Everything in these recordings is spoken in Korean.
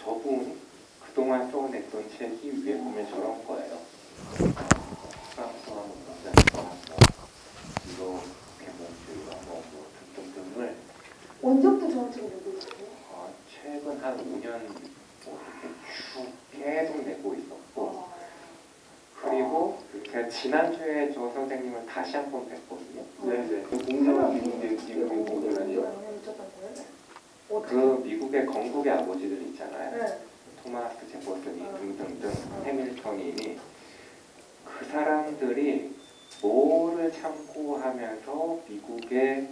저분이 그동안 써냈던 책이 위에 보면 저런 거예요. 프랑스와 이렇게 뭔지 뭐 등등등을 언제부터 저런 책을 내고 있어요? 최근 한 5년 뭐 이렇게 쭉 계속 내고 있었고 그리고 제가 지난주에 저 선생님을 다시 한 번 뵀거든요. 네네. 공정한 미국의 공정이라니요. 그 미국의 건국의 아버지들 있잖아요. 네. 토마스 제퍼슨이 등등등 해밀턴이 그 사람들이 뭐를 참고하면서 미국의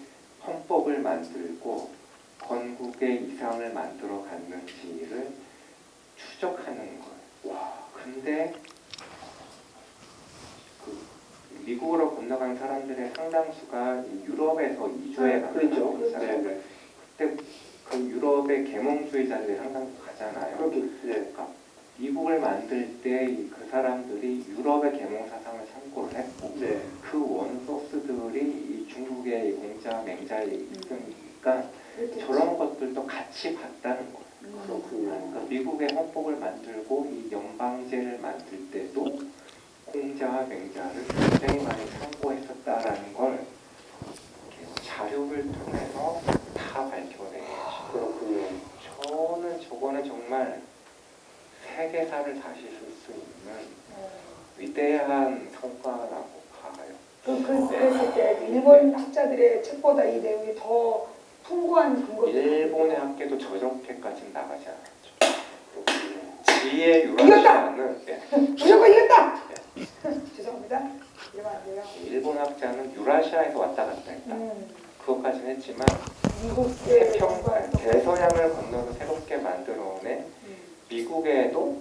헌법을 만들고 건국의 이상을 만들어 갔는지를 추적하는 거예요. 와, 근데 그 미국으로 건너간 사람들의 상당수가 유럽에서 이주해 간 그렇죠. 사람들. 그때 그 유럽의 계몽주의자들이 항상 가잖아요. 그렇게, 네. 그러니까 미국을 만들 때 그 사람들이 유럽의 계몽 사상을 참고를 했고 네. 그 원소스들이 이 중국의 공자, 맹자에 있으니까 저런 것들도 같이 봤다는 거예요. 그렇군요. 그러니까 미국의 헌법을 만들고 이 연방제를 만들 때도 공자와 맹자를 굉장히 많이 참고했었다라는 걸 자료를 통해서 다 밝혀내요. 그렇군요. 저는 저거는 정말 세계사를 다시 쓸 수 있는 위대한 성과라고 봐요. 그랬을 때 일본 학자들의 책보다 이 내용이 더 풍부한 근거. 일본의 학계도 저렇게까지는 나가지 않았죠. 지혜 유라시아는 무조건 이겼다! 죄송합니다. 이러면 안 돼요. 일본 학자는 유라시아에서 왔다 갔다 했다. 그것까지는 했지만 미국의 태평 대서양을 건너서 새롭게 만들어낸 미국에도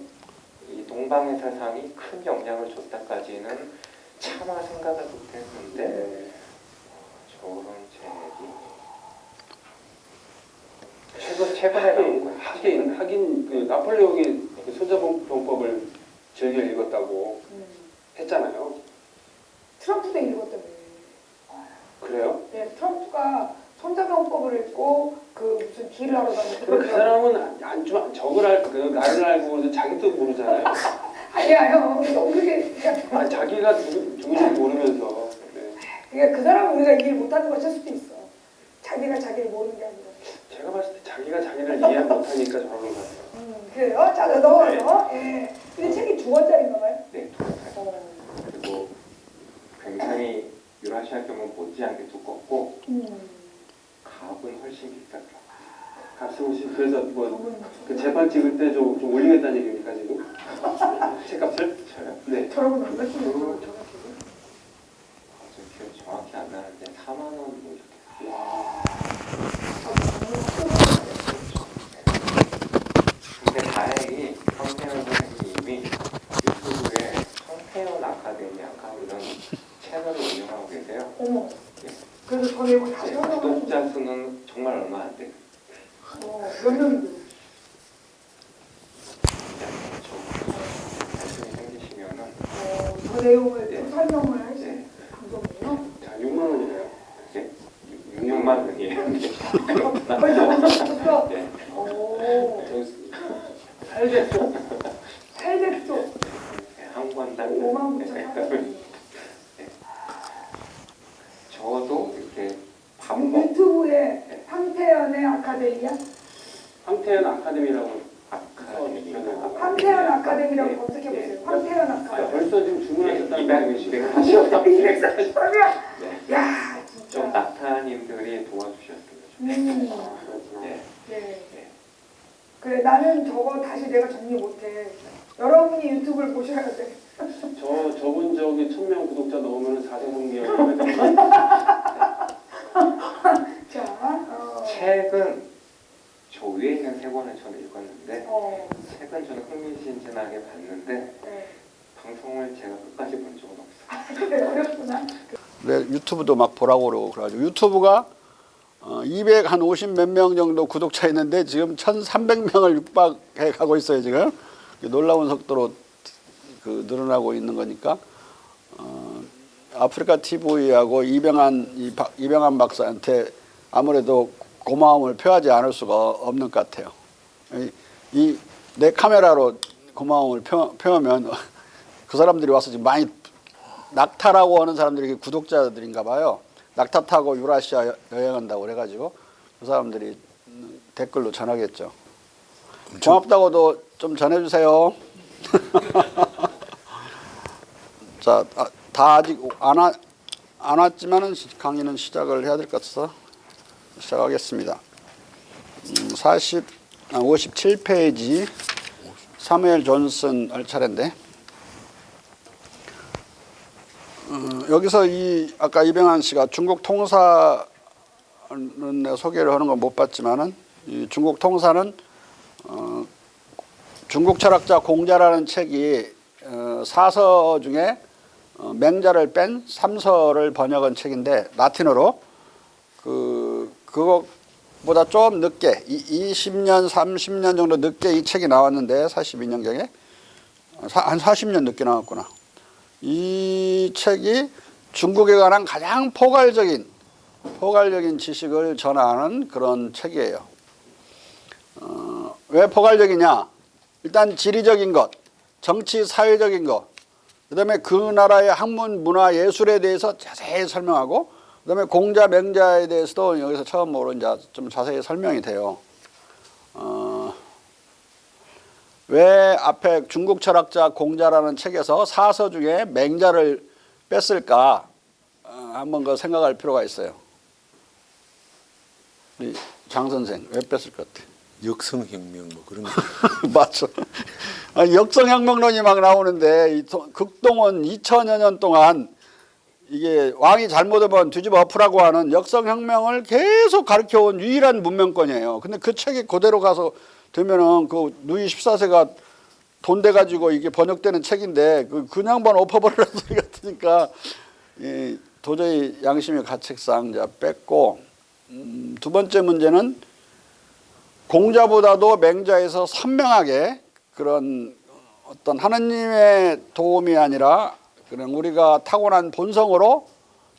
이 동방의 사상이 큰 영향을 줬다까지는 차마 생각을 못했는데 저런 책이 최근에 나온 거예요. 하긴 그 나폴레옹이 손자병법을 즐겨 읽었다고 했잖아요. 트럼프도 읽었다며. 그래요? 네, 트럼프가 손자병법을 읽고 그 무슨 딜을 하러 다니고. 그 사람은 좀 적을 나를 알고 자기도 모르잖아요. 아니야, 형. 너무 그게. 아니, 자기가 누군지 모르면서. 네. 그러니까 그 사람은 우리가 이해 못하는 것일 수도 있어. 자기가 자기를 모르는 게 아니라. 제가 봤을 때 자기가 자기를 이해 못하니까 저러는 것 같아요. 그래요? 자, 넘어가서. 예. 근데 책이 2권짜리인가 봐요? 네, 그리고 굉장히 유라시아 경우 못지않게 두껍고 값은 훨씬 비싸더라고요. 값을 혹시 그래서 뭐 그 재판 찍을 때 좀 올리겠다는 얘기입니까 지금? 책값을? 저요? 네. 저러고 얼마쯤 저 저런 기억 정확히 안 나는데 4만 원 뭐 이렇게. 와. 근데 다행히 성태현 선생님이 유튜브에 성태현 아카데미아가 이런 채널을 운영하고 계세요. 어머. 예. 그래서 저 내고 다시 네, 하려고 구독자 수는 정말 얼마 안 돼요. 몇 명인데? 관심이 생기시면은 저 내용을 네. 또 설명을 할 수 네. 있는 방송이에요? 자, 6만 원이래요. 네? 6만 원이에요. 벌써 네. 오, 잘 됐어. 잘 됐어. 한 권당 5만 9천 4백. 저도 이렇게 밥 먹 유튜브에 황태연의 아카데미야? 황태현 아카데미라고. 아카데미 황태연 아카데미라고 검색해보세요. 황태연 아, 아카데미. 벌써 지금 주문하셨다는 240명. 네. 야, 좀 진짜. 낙타님들이 도와주셨으면 좋겠어요. 네. 네. 네. 그래, 나는 저거 다시 내가 정리 못해. 여러분이 유튜브를 보셔야 돼. 저분 1000명 구독자 넘으면 4세 3개월. 자, 책은 저 위에 있는 세 권을 저는 읽었는데 책은 저는 흥미진진하게 봤는데 네. 방송을 제가 끝까지 본 적은 없어요. 그래, 어렵구나. 네, 유튜브도 막 보라고 그러고 그래가지고 유튜브가 250 몇 명 정도 구독자 있는데 지금 1,300명을 육박해 가고 있어요 지금. 놀라운 속도로 늘어나고 있는 거니까 아프리카 TV하고 이병환 박사한테 아무래도 고마움을 표하지 않을 수가 없는 것 같아요. 이 내 카메라로 고마움을 표하면 그 사람들이 와서 지금 많이 낙타라고 하는 사람들이 구독자들인가 봐요. 낙타 타고 유라시아 여행한다고 그래가지고 그 사람들이 댓글로 전하겠죠. 고맙다고도 좀 전해주세요. 자, 다 아직 안 왔지만은 강의는 시작을 해야 될 것 같아서 시작하겠습니다. 57페이지 사무엘 존슨 할 차례인데 여기서 아까 이병환 씨가 중국 통사는 소개를 하는 건 못 봤지만은 이 중국 통사는 중국 철학자 공자라는 책이 사서 중에 맹자를 뺀 삼서를 번역한 책인데 라틴어로 그것보다 좀 늦게 20년 30년 정도 늦게 이 책이 나왔는데 42년경에 한 40년 늦게 나왔구나. 이 책이 중국에 관한 가장 포괄적인 지식을 전하는 그런 책이에요. 왜 포괄적이냐? 일단 지리적인 것, 정치 사회적인 것, 그다음에 그 나라의 학문, 문화, 예술에 대해서 자세히 설명하고, 그다음에 공자, 맹자에 대해서도 여기서 처음으로 이제 좀 자세히 설명이 돼요. 왜 앞에 중국 철학자 공자라는 책에서 사서 중에 맹자를 뺐을까? 한번 그 생각할 필요가 있어요. 우리 장 선생 왜 뺐을 것 같아? 역성혁명 뭐 그런 거. 맞죠. 역성혁명론이 막 나오는데 극동은 2000여 년 동안 이게 왕이 잘못하면 뒤집어 엎으라고 하는 역성혁명을 계속 가르쳐온 유일한 문명권이에요. 근데 그 책이 그대로 가서 되면은 그 루이 14세가 돈 대 가지고 이게 번역되는 책인데 그냥 엎어버리라는 소리 같으니까 도저히 양심의 가책상 뺐고, 두 번째 문제는 공자보다도 맹자에서 선명하게 그런 어떤 하느님의 도움이 아니라 그냥 우리가 타고난 본성으로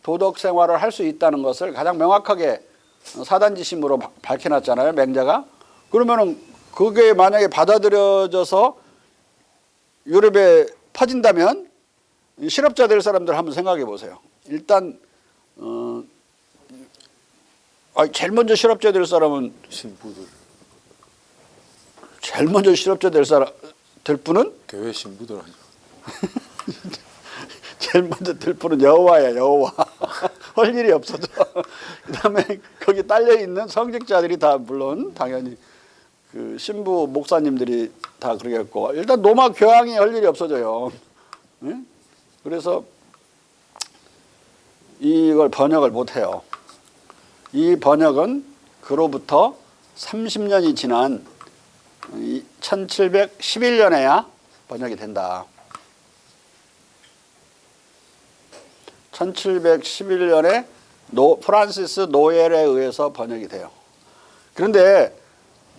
도덕 생활을 할 수 있다는 것을 가장 명확하게 사단지심으로 밝혀놨잖아요, 맹자가. 그러면은 그게 만약에 받아들여져서 유럽에 퍼진다면 실업자 될 사람들 한번 생각해 보세요. 일단 제일 먼저 실업자 될 사람은 신부들, 제일 먼저 실업자 될 분은 교회 신부들 아니야. 제일 먼저 될 분은 여호와야, 여호와. 할 일이 없어져. 그다음에 거기 딸려 있는 성직자들이 다 물론 당연히 그 신부 목사님들이 다 그러겠고, 일단 노마 교황이 할 일이 없어져요. 네? 그래서 이걸 번역을 못 해요. 이 번역은 그로부터 30년이 지난 1711년에야 번역이 된다. 1711년에 프란시스 노엘에 의해서 번역이 돼요. 그런데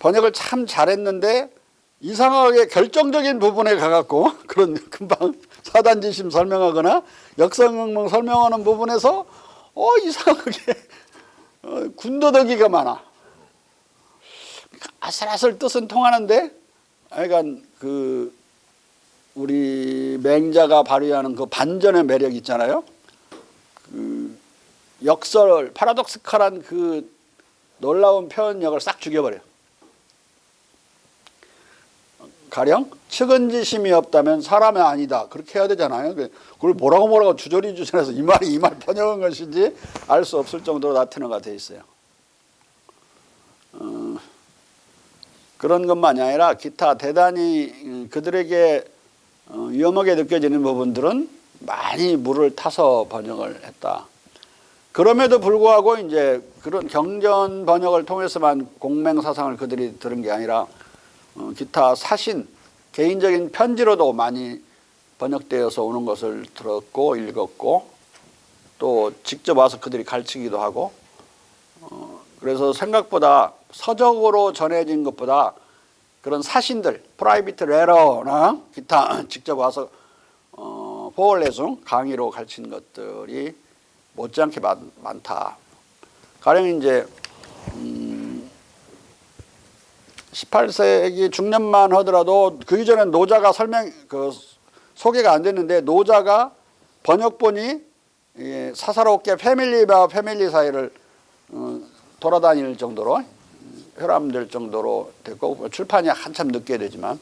번역을 참 잘했는데 이상하게 결정적인 부분에 가갖고 그런 금방 사단지심 설명하거나 역성혁명 설명하는 부분에서 이상하게 군더더기가 많아. 아슬아슬 뜻은 통하는데, 하여간 우리 맹자가 발휘하는 그 반전의 매력 있잖아요. 역설, 파라독스칼한 그 놀라운 표현력을 싹 죽여버려요. 가령 측은지심이 없다면 사람이 아니다, 그렇게 해야 되잖아요. 그걸 뭐라고 주저리주저해서 이 말 번역한 것인지 알 수 없을 정도로 라틴어가 돼 있어요. 그런 것만이 아니라 기타 대단히 그들에게 위험하게 느껴지는 부분들은 많이 물을 타서 번역을 했다. 그럼에도 불구하고 이제 그런 경전 번역을 통해서만 공맹 사상을 그들이 들은 게 아니라 기타 사신, 개인적인 편지로도 많이 번역되어서 오는 것을 들었고 읽었고, 또 직접 와서 그들이 가르치기도 하고, 그래서 생각보다 서적으로 전해진 것보다 그런 사신들, 프라이빗 레러나 기타 직접 와서 포월레숭 강의로 가르친 것들이 못지않게 많다. 가령 이제 18세기 중년만 하더라도 그 이전엔 노자가 소개가 안 됐는데 노자가 번역본이 사사롭게 패밀리와 패밀리 사이를 돌아다닐 정도로 혈압될 정도로 됐고 출판이 한참 늦게 되지만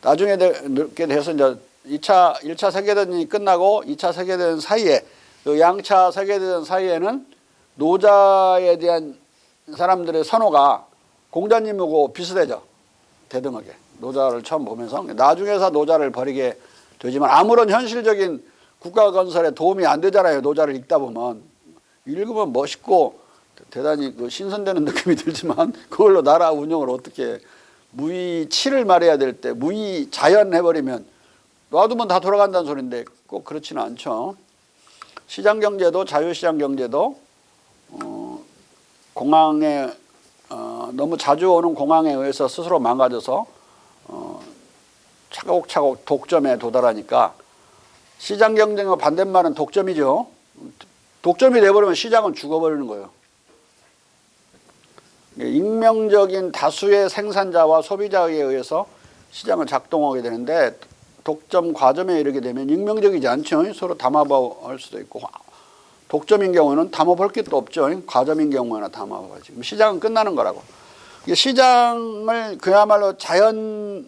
나중에 늦게 돼서 이제 1차 세계대전이 끝나고 2차 세계대전 사이에 그 양차 세계대전 사이에는 노자에 대한 사람들의 선호가 공자님하고 비슷해져. 대등하게. 노자를 처음 보면서 나중에서 노자를 버리게 되지만 아무런 현실적인 국가 건설에 도움이 안 되잖아요. 노자를 읽다 보면. 읽으면 멋있고 대단히 그 신선되는 느낌이 들지만 그걸로 나라 운영을 어떻게 무의치를 말해야 될 때 무의 자연 해버리면 놔두면 다 돌아간다는 소리인데 꼭 그렇지는 않죠. 시장경제도 자유시장경제도 공항에 너무 자주 오는 공항에 의해서 스스로 망가져서 차곡차곡 독점에 도달하니까 시장경쟁과 반대말은 독점이죠. 독점이 돼버리면 시장은 죽어버리는 거예요. 익명적인 다수의 생산자와 소비자에 의해서 시장은 작동하게 되는데 독점 과점에 이르게 되면 익명적이지 않죠. 서로 담합할 수도 있고 독점인 경우는 담합할 것도 없죠. 과점인 경우에는 담합하지. 시장은 끝나는 거라고. 시장을 그야말로 자연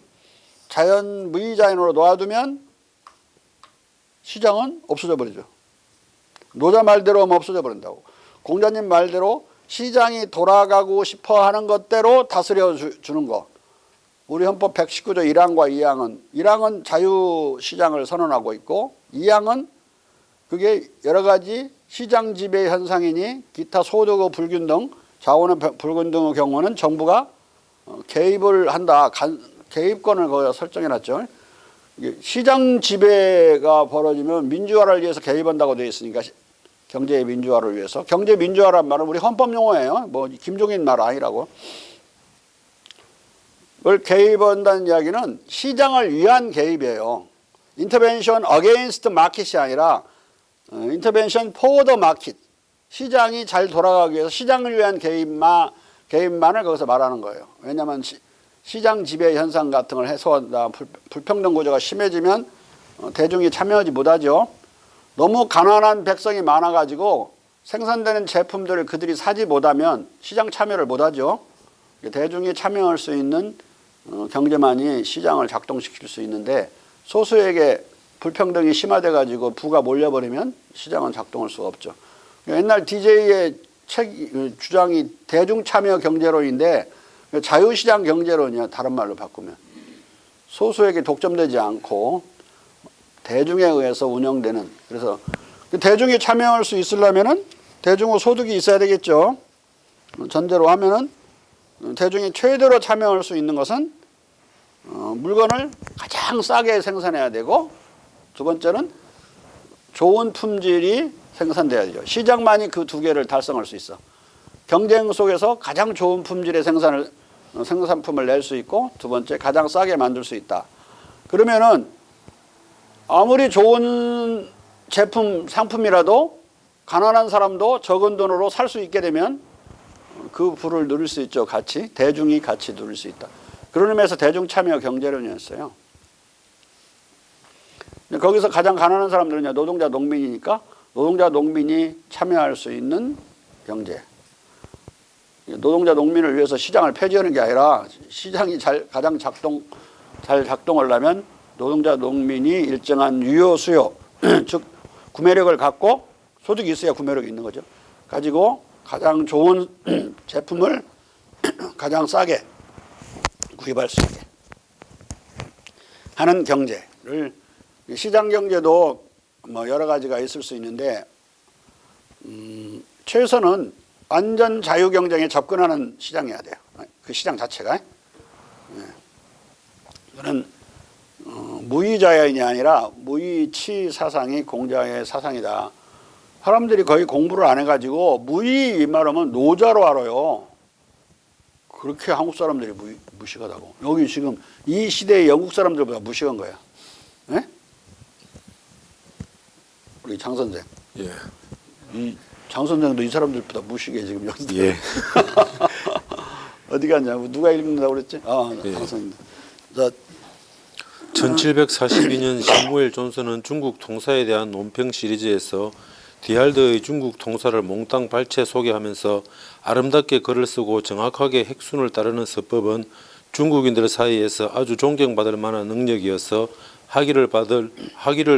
무의자연으로 놓아두면 시장은 없어져 버리죠. 노자 말대로 하면 없어져 버린다고. 공자님 말대로 시장이 돌아가고 싶어 하는 것대로 다스려 주는 거. 우리 헌법 119조 1항과 2항은 1항은 자유시장을 선언하고 있고 2항은 그게 여러 가지 시장 지배 현상이니 기타 소득의 불균등, 자원의 불균등의 경우는 정부가 개입을 한다. 개입권을 거기다 설정해놨죠. 시장 지배가 벌어지면 민주화를 위해서 개입한다고 되어 있으니까 경제의 민주화를 위해서. 경제 민주화란 말은 우리 헌법 용어예요. 뭐 김종인 말 아니라고. 그걸 개입한다는 이야기는 시장을 위한 개입이에요. Intervention against market이 아니라 Intervention for the market. 시장이 잘 돌아가기 위해서 시장을 위한 개입만을 거기서 말하는 거예요. 왜냐하면 시장 지배 현상 같은 걸 해소한다. 불평등 구조가 심해지면 대중이 참여하지 못하죠. 너무 가난한 백성이 많아가지고 생산되는 제품들을 그들이 사지 못하면 시장 참여를 못하죠. 대중이 참여할 수 있는 경제만이 시장을 작동시킬 수 있는데 소수에게 불평등이 심화돼가지고 부가 몰려버리면 시장은 작동할 수가 없죠. 옛날 DJ의 주장이 대중참여 경제론인데 자유시장 경제론이야. 다른 말로 바꾸면. 소수에게 독점되지 않고 대중에 의해서 운영되는. 그래서 대중이 참여할 수 있으려면은 대중의 소득이 있어야 되겠죠. 전제로 하면은 대중이 최대로 참여할 수 있는 것은 물건을 가장 싸게 생산해야 되고 두 번째는 좋은 품질이 생산돼야 되죠. 시장만이 그 두 개를 달성할 수 있어. 경쟁 속에서 가장 좋은 품질의 생산품을 낼 수 있고 두 번째 가장 싸게 만들 수 있다. 그러면은 아무리 좋은 제품 상품이라도 가난한 사람도 적은 돈으로 살 수 있게 되면 그 부를 누릴 수 있죠. 같이 대중이 같이 누릴 수 있다. 그런 의미에서 대중참여 경제론이었어요. 거기서 가장 가난한 사람들은 노동자 농민이니까 노동자 농민이 참여할 수 있는 경제. 노동자 농민을 위해서 시장을 폐지하는 게 아니라 시장이 가장 잘 작동하려면 노동자 농민이 일정한 유효 수요 즉 구매력을 갖고 소득이 있어야 구매력이 있는 거죠. 가지고 가장 좋은 제품을 가장 싸게 구입할 수 있게 하는 경제를 시장 경제도 뭐 여러 가지가 있을 수 있는데 최소는 완전 자유 경쟁에 접근하는 시장이어야 돼요. 그 시장 자체가. 그는 무의자연이 아니라 무의치 사상이 공자의 사상이다. 사람들이 거의 공부를 안 해가지고 무의 말하면 노자로 알아요. 그렇게 한국 사람들이 무식하다고. 여기 지금 이 시대의 영국 사람들보다 무식한 거야. 네? 우리 장 선생. 예. 이 장 선생도 이 사람들보다 무식해 지금 여기. 예. 어디 갔냐고 누가 읽는다고 그랬지? 예. 방송. 자, 1742년 시무엘 존슨은 중국 통사에 대한 논평 시리즈에서 디알드의 중국 통사를 몽땅 발췌 소개하면서 아름답게 글을 쓰고 정확하게 핵순을 따르는 서법은 중국인들 사이에서 아주 존경받을 만한 능력이어서 학위를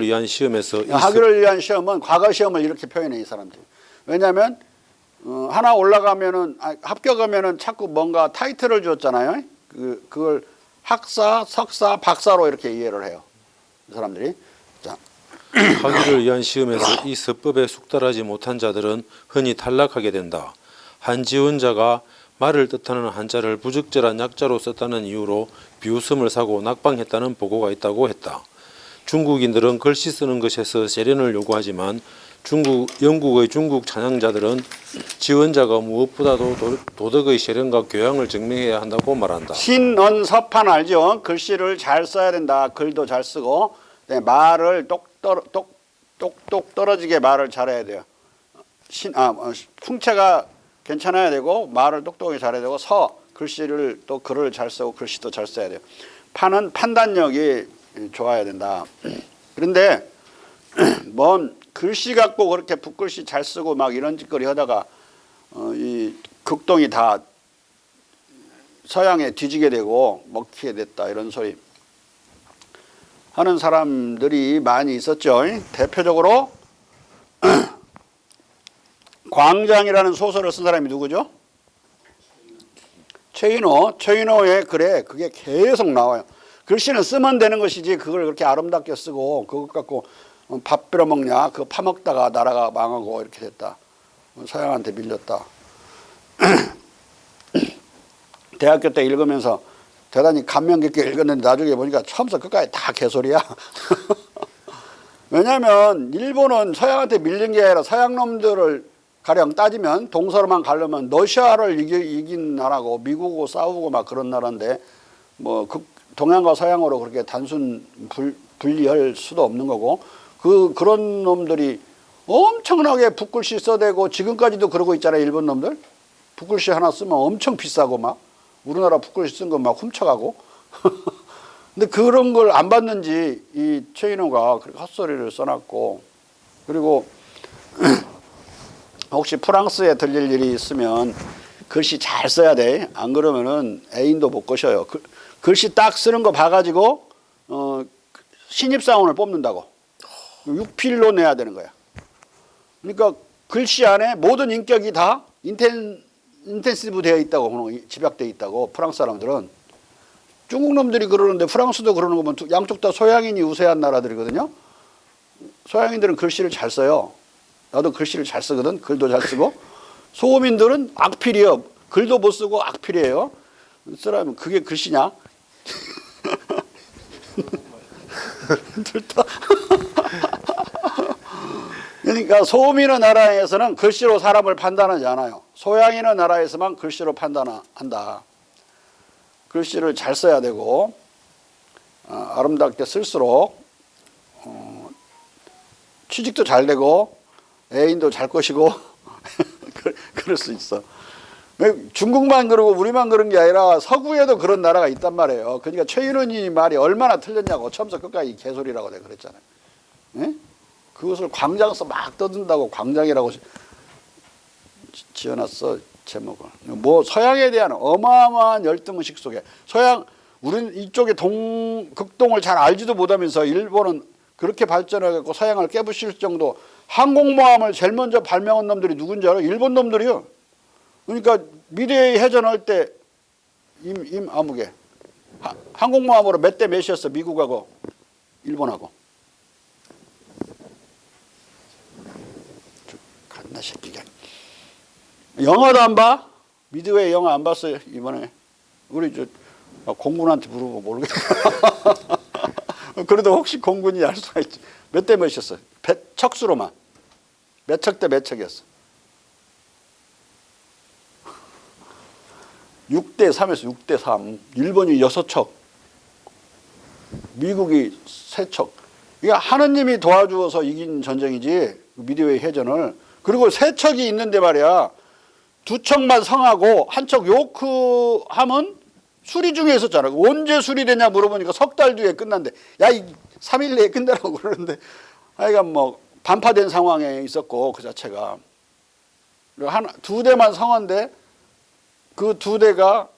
위한 시험에서 학위를 위한 시험은 과거 시험을 이렇게 표현해 이 사람들이. 왜냐하면 하나 올라가면은 합격하면은 자꾸 뭔가 타이틀을 줬잖아요. 그걸 학사, 석사, 박사로 이렇게 이해를 해요. 이 사람들이. 자, 학위를 위한 시험에서 이 서법에 숙달하지 못한 자들은 흔히 탈락하게 된다. 한지원자가 말을 뜻하는 한자를 부적절한 약자로 썼다는 이유로 비웃음을 사고 낙방했다는 보고가 있다고 했다. 중국인들은 글씨 쓰는 것에서 세련을 요구하지만 영국의 중국 찬양자들은 지원자가 무엇보다도 도덕의 세련과 교양을 증명해야 한다고 말한다. 신언서판 알죠? 글씨를 잘 써야 된다. 글도 잘 쓰고 말을 똑똑 떨어지게 말을 잘해야 돼요. 풍채가 괜찮아야 되고 말을 똑똑하게 잘해야 되고 글씨를 또 글을 잘 쓰고 글씨도 잘 써야 돼요. 판단력이 좋아야 된다. 그런데 글씨 갖고 그렇게 붓글씨 잘 쓰고 막 이런 짓거리 하다가 이 극동이 다 서양에 뒤지게 되고 먹히게 됐다 이런 소리 하는 사람들이 많이 있었죠. 대표적으로 광장이라는 소설을 쓴 사람이 누구죠? 최인호의 글에 그게 계속 나와요. 글씨는 쓰면 되는 것이지 그걸 그렇게 아름답게 쓰고 그것 갖고 밥 빌어 먹냐 그거 파먹다가 나라가 망하고 이렇게 됐다. 서양한테 밀렸다. 대학교 때 읽으면서 대단히 감명 깊게 읽었는데 나중에 보니까 처음부터 끝까지 다 개소리야. 왜냐하면 일본은 서양한테 밀린 게 아니라 서양 놈들을 가령 따지면 동서로만 가려면 러시아를 이긴 나라고 미국하고 싸우고 막 그런 나라인데 뭐 동양과 서양으로 그렇게 단순 분리할 수도 없는 거고 그런 놈들이 엄청나게 붓글씨 써대고 지금까지도 그러고 있잖아요. 일본 놈들 붓글씨 하나 쓰면 엄청 비싸고 막 우리나라 붓글씨 쓴 거 막 훔쳐가고 근데 그런 걸 안 받는지 이 최인호가 그렇게 헛소리를 써놨고 그리고 혹시 프랑스에 들릴 일이 있으면 글씨 잘 써야 돼. 안 그러면은 애인도 못 꼬셔요. 글씨 딱 쓰는 거 봐가지고 신입사원을 뽑는다고. 6필로 내야 되는 거야. 그러니까 글씨 안에 모든 인격이 다 인텐시브 되어 있다고, 집약되어 있다고 프랑스 사람들은. 중국 놈들이 그러는데 프랑스도 그러는 거 보면 양쪽 다 소양인이 우세한 나라들이거든요. 소양인들은 글씨를 잘 써요. 나도 글씨를 잘 쓰거든. 글도 잘 쓰고. 소민들은 악필이에요. 글도 못 쓰고 악필이에요. 쓰라면 그게 글씨냐? 그러니까 소민의 나라에서는 글씨로 사람을 판단하지 않아요. 소양인의 나라에서만 글씨로 판단한다. 글씨를 잘 써야 되고 아름답게 쓸수록 취직도 잘 되고 애인도 잘 것이고 그럴 수 있어. 중국만 그러고 우리만 그런 게 아니라 서구에도 그런 나라가 있단 말이에요. 그러니까 최인원이 말이 얼마나 틀렸냐고 처음부터 끝까지 개소리라고 내가 그랬잖아요. 예? 그것을 광장에서 막 떠든다고 광장이라고 지어놨어 제목을. 뭐 서양에 대한 어마어마한 열등의식 속에 우리는 이쪽에 극동을 잘 알지도 못하면서 일본은 그렇게 발전해갖고 서양을 깨부실 정도 항공모함을 제일 먼저 발명한 놈들이 누군지 알아요? 일본 놈들이요. 그러니까 미래의 해전할 때 아무개 항공모함으로 몇 대 몇이었어 미국하고 일본하고. 갓나 새끼가. 영화도 안 봐? 미드웨이 영화 안 봤어요 이번에? 우리 공군한테 물어보고 모르겠어. 그래도 혹시 공군이 알 수가 있지. 몇 대 몇이었어? 척수로만. 몇 척 대 몇 척이었어? 6대 3이었어. 6대 3. 일본이 6척. 미국이 3척. 이게 하느님이 도와주어서 이긴 전쟁이지. 미드웨이 해전을. 그리고 3척이 있는데 말이야. 두 척만 성하고 한 척 요크하면 수리 중에 있었잖아. 언제 수리되냐 물어보니까 석 달 뒤에 끝난대. 야, 3일 내에 끝내라고 그러는데 하여간 뭐 반파된 상황에 있었고 그 자체가 두 대만 성한데 그 두 대가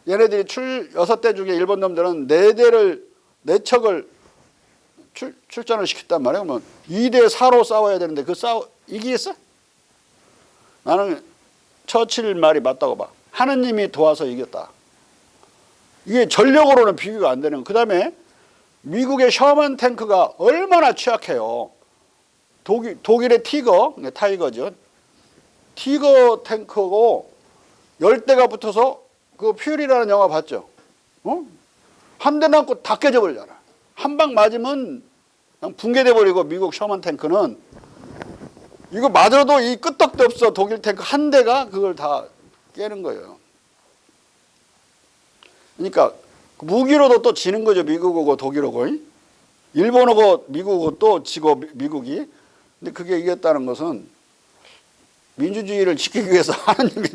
얘네들이 6대 중에 일본 놈들은 4척을 출전을 시켰단 말이에요. 그러면 2대 4로 싸워야 되는데 이기겠어? 나는 처칠 말이 맞다고 봐. 하느님이 도와서 이겼다. 이게 전력으로는 비교가 안 되는. 그 다음에 미국의 셔먼 탱크가 얼마나 취약해요. 독일의 타이거죠. 티거 탱크고 10대가 붙어서 그 퓨리라는 영화 봤죠? 한 대 남고 다 깨져버리잖아. 한 방 맞으면 그냥 붕괴돼 버리고 미국 셔먼 탱크는 이거 맞아도 이 끄떡도 없어. 독일 탱크 한 대가 그걸 다 깨는 거예요. 그러니까 무기로도 또 지는 거죠. 미국하고 독일하고. 일본하고 미국하고 또 지고 미국이. 근데 그게 이겼다는 것은 민주주의를 지키기 위해서 하나님이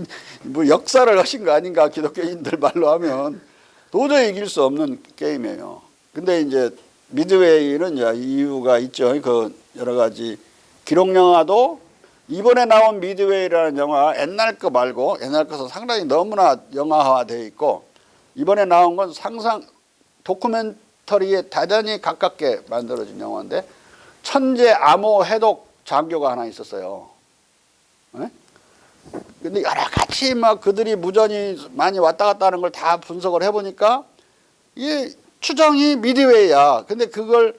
뭐 역사를 하신 거 아닌가, 기독교인들 말로 하면. 도저히 이길 수 없는 게임이에요. 근데 이제 미드웨이는 이제 이유가 있죠. 그 여러 가지 기록 영화도 이번에 나온 미드웨이라는 영화 옛날 거 말고 옛날 것은 상당히 너무나 영화화되어 있고 이번에 나온 건 상상 다큐멘터리에 대단히 가깝게 만들어진 영화인데 천재 암호 해독 장교가 하나 있었어요. 네? 근데 여러 가지 막 그들이 무전이 많이 왔다 갔다 하는 걸 다 분석을 해보니까 이게 추정이 미드웨이야. 근데 그걸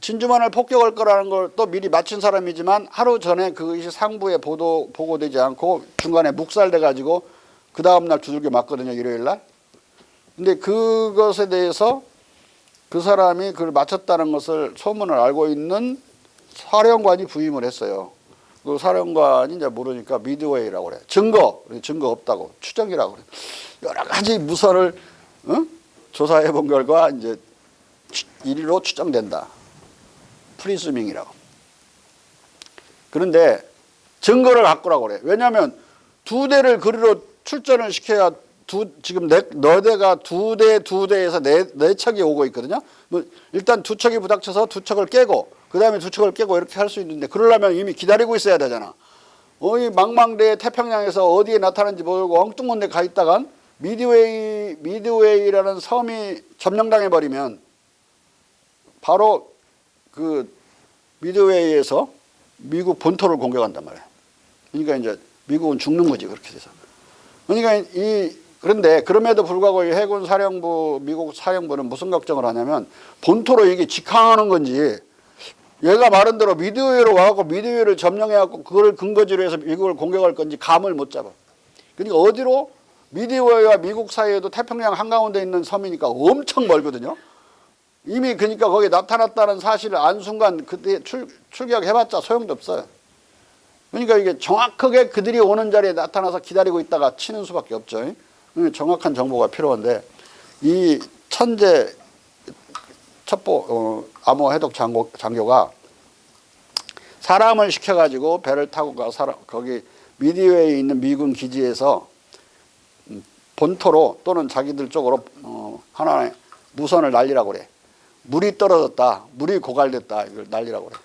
진주만을 폭격할 거라는 걸 또 미리 맞춘 사람이지만 하루 전에 그것이 상부에 보고되지 않고 중간에 묵살돼 가지고 그 다음날 두들겨 맞거든요. 일요일 날. 근데 그것에 대해서 그 사람이 그걸 맞췄다는 것을 소문을 알고 있는 사령관이 부임을 했어요. 그 사령관이 이제 모르니까 미드웨이라고 그래. 증거 없다고. 추정이라고 그래. 여러 가지 무선을 조사해 본 결과 이제 1위로 추정된다. 프리스밍이라고. 그런데 증거를 갖고라고 그래. 왜냐하면 두 대를 그리로 출전을 시켜야 지금 너 대가 두 대에서 네 척이 오고 있거든요. 뭐 일단 두 척이 부닥쳐서 두 척을 깨고 그 다음에 두 척을 깨고 이렇게 할 수 있는데 그러려면 이미 기다리고 있어야 되잖아. 이 망망대해 태평양에서 어디에 나타나는지 모르고 엉뚱한 데 가 있다간 미드웨이라는 섬이 점령당해 버리면 바로 그 미드웨이에서 미국 본토를 공격한단 말이야. 그러니까 이제 미국은 죽는 거지 그렇게 돼서. 그러니까 그런데 그럼에도 불구하고 이 해군 사령부 미국 사령부는 무슨 걱정을 하냐면 본토로 이게 직항하는 건지 얘가 말한 대로 미드웨이로 와갖고 미드웨이를 점령해갖고 그걸 근거지로 해서 미국을 공격할 건지 감을 못 잡아. 그러니까 어디로 미드웨이와 미국 사이에도 태평양 한가운데 있는 섬이니까 엄청 멀거든요. 이미 그러니까 거기 나타났다는 사실을 안 순간 그때 출격해봤자 소용도 없어요. 그러니까 이게 정확하게 그들이 오는 자리에 나타나서 기다리고 있다가 치는 수밖에 없죠. 정확한 정보가 필요한데 이 천재 첩보 암호 해독 장교가 사람을 시켜가지고 배를 타고 거기 미드웨이에 있는 미군 기지에서 본토로 또는 자기들 쪽으로 하나의 무선을 날리라고 그래. 물이 떨어졌다. 물이 고갈됐다. 이걸 날리라고 그래.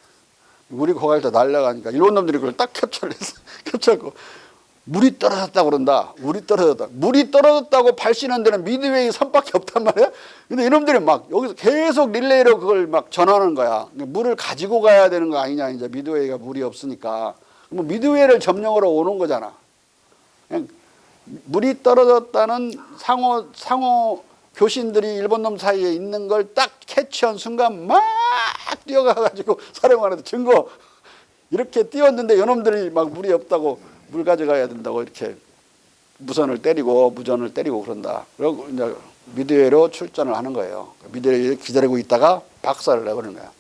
물이 고갈돼 날려가니까 일본 놈들이 그걸 딱 캡처를 했어. 캡처하고 물이 떨어졌다고 그런다. 물이 떨어졌다. 물이 떨어졌다고 발신한 데는 미드웨이 섬밖에 없단 말이야. 근데 이놈들이 막 여기서 계속 릴레이로 그걸 막 전하는 거야. 물을 가지고 가야 되는 거 아니냐. 이제 미드웨이가 물이 없으니까. 뭐 미드웨이를 점령하러 오는 거잖아. 그냥 물이 떨어졌다는 상호 교신들이 일본 놈 사이에 있는 걸 딱 캐치한 순간 막 뛰어가가지고 사령관한테 증거 이렇게 뛰었는데 이놈들이 막 물이 없다고 물 가져가야 된다고 이렇게 무전을 때리고 그런다. 그리고 이제 미드웨이로 출전을 하는 거예요. 미드웨이에 기다리고 있다가 박살을 내버리는 거야.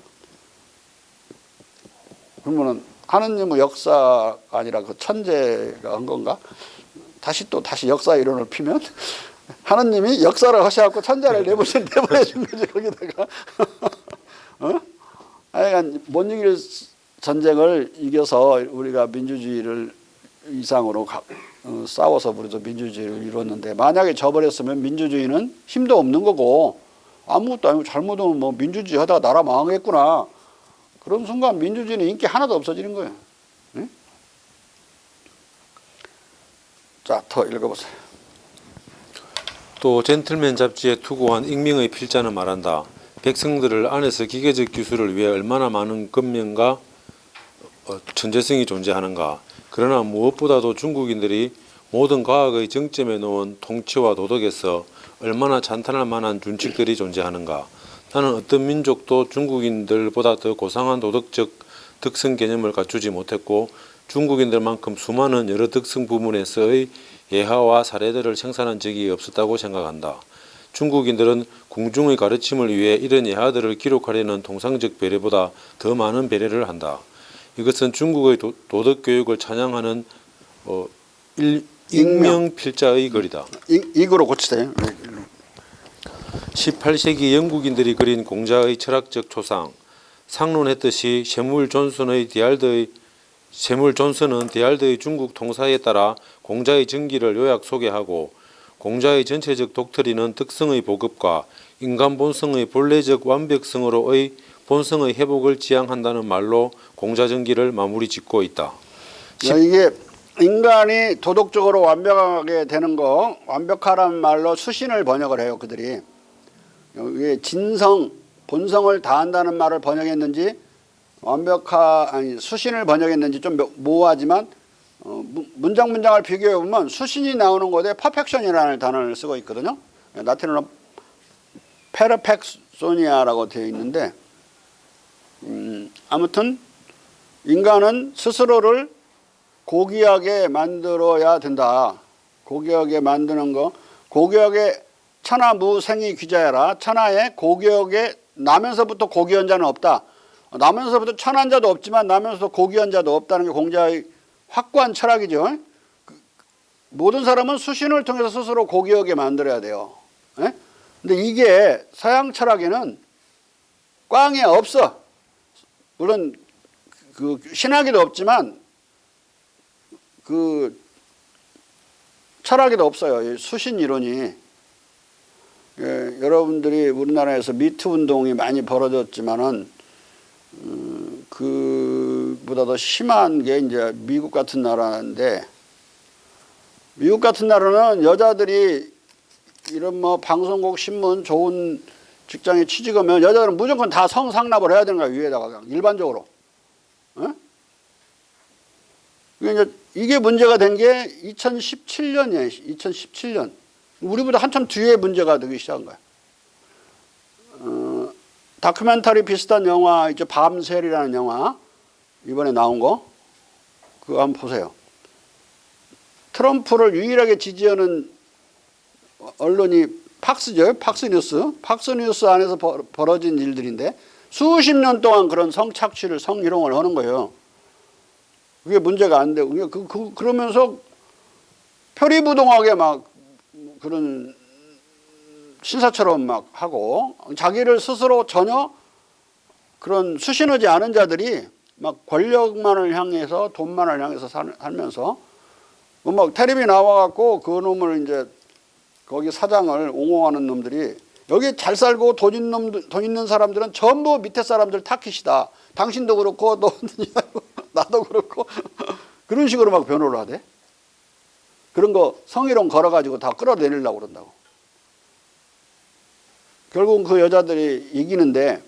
그러면은 하느님의 역사가 아니라 그 천재가 한 건가? 다시 역사 이론을 피면 하느님이 역사를 하셔갖고 천재를 내보내준 거지 거기다가. 하여간 못 이길 전쟁을 이겨서 우리가 민주주의를 이상으로 싸워서 우리도 민주주의를 이뤘는데 만약에 져버렸으면 민주주의는 힘도 없는 거고 아무것도 아니고 잘못하면 뭐 민주주의 하다가 나라 망하겠구나. 그런 순간 민주주의는 인기 하나도 없어지는 거예요. 네? 자, 더 읽어보세요. 또 젠틀맨 잡지에 투고한 익명의 필자는 말한다. 백성들을 안에서 기계적 기술을 위해 얼마나 많은 근면과 천재성이 존재하는가. 그러나 무엇보다도 중국인들이 모든 과학의 정점에 놓은 통치와 도덕에서 얼마나 찬탄할 만한 준칙들이 존재하는가. 나는 어떤 민족도 중국인들보다 더 고상한 도덕적 덕성 개념을 갖추지 못했고 중국인들만큼 수많은 여러 덕성 부문에서의 예화와 사례들을 생산한 적이 없었다고 생각한다. 중국인들은 궁중의 가르침을 위해 이런 예화들을 기록하려는 통상적 배려보다 더 많은 배려를 한다. 이것은 중국의 도덕교육을 찬양하는 익명필자의 글이다. 이거로 고치세요. 18세기 영국인들이 그린 공자의 철학적 초상. 상론했듯이 샘물 존슨은 디알드의 중국 통사에 따라 공자의 정기를 요약 소개하고 공자의 전체적 독트리는 특성의 보급과 인간 본성의 본래적 완벽성으로의 본성의 회복을 지향한다는 말로 공자전기를 마무리 짓고 있다. 이게 인간이 도덕적으로 완벽하게 되는 거 완벽하란 말로 수신을 번역을 해요. 그들이. 이게 진성, 본성을 다한다는 말을 번역했는지 수신을 번역했는지 좀 모호하지만 문장을 비교해 보면 수신이 나오는 곳에 퍼펙션이라는 단어를 쓰고 있거든요. 라틴어로 페르펙소니아라고 되어 있는데 아무튼 인간은 스스로를 고귀하게 만들어야 된다. 고귀하게 만드는 거. 고귀하게 천하무생이 귀자야라. 천하에 고귀하게 나면서부터 고귀한 자는 없다. 나면서부터 천한 자도 없지만 나면서 고귀한 자도 없다는 게 공자의 확고한 철학이죠. 모든 사람은 수신을 통해서 스스로 고귀하게 만들어야 돼요. 근데 이게 서양 철학에는 꽝이 없어. 물론 그 신학에도 없지만 그 철학에도 없어요. 수신 이론이. 여러분들이 우리나라에서 미투 운동이 많이 벌어졌지만은 그보다 더 심한 게 이제 미국 같은 나라인데 미국 같은 나라는 여자들이 이런 뭐 방송국 신문 좋은 직장에 취직하면 여자들은 무조건 다 성상납을 해야 되는 거야. 위에다가 그냥 일반적으로. 이게 문제가 된 게 2017년이에요. 2017년. 우리보다 한참 뒤에 문제가 되기 시작한 거야. 다큐멘터리 비슷한 영화 있죠. 밤셀이라는 영화 이번에 나온 거 그거 한번 보세요. 트럼프를 유일하게 지지하는 언론이 팍스죠. 팍스뉴스 안에서 벌어진 일들인데 수십 년 동안 그런 성착취를 성희롱을 하는 거예요. 그게 문제가 안 되고 그러면서 표리부동하게 막 그런 신사처럼 막 하고 자기를 스스로 전혀 그런 수신하지 않은 자들이 막 권력만을 향해서 돈만을 향해서 살면서 막 텔레비 나와갖고 그 놈을 이제 거기 사장을 옹호하는 놈들이 여기 잘 살고 돈 있는 사람들은 전부 밑에 사람들 타깃이다. 당신도 그렇고 나도 그렇고 그런 식으로 막 변호를 하대. 그런 거 성희롱 걸어가지고 다 끌어내리려고 그런다고. 결국은 그 여자들이 이기는데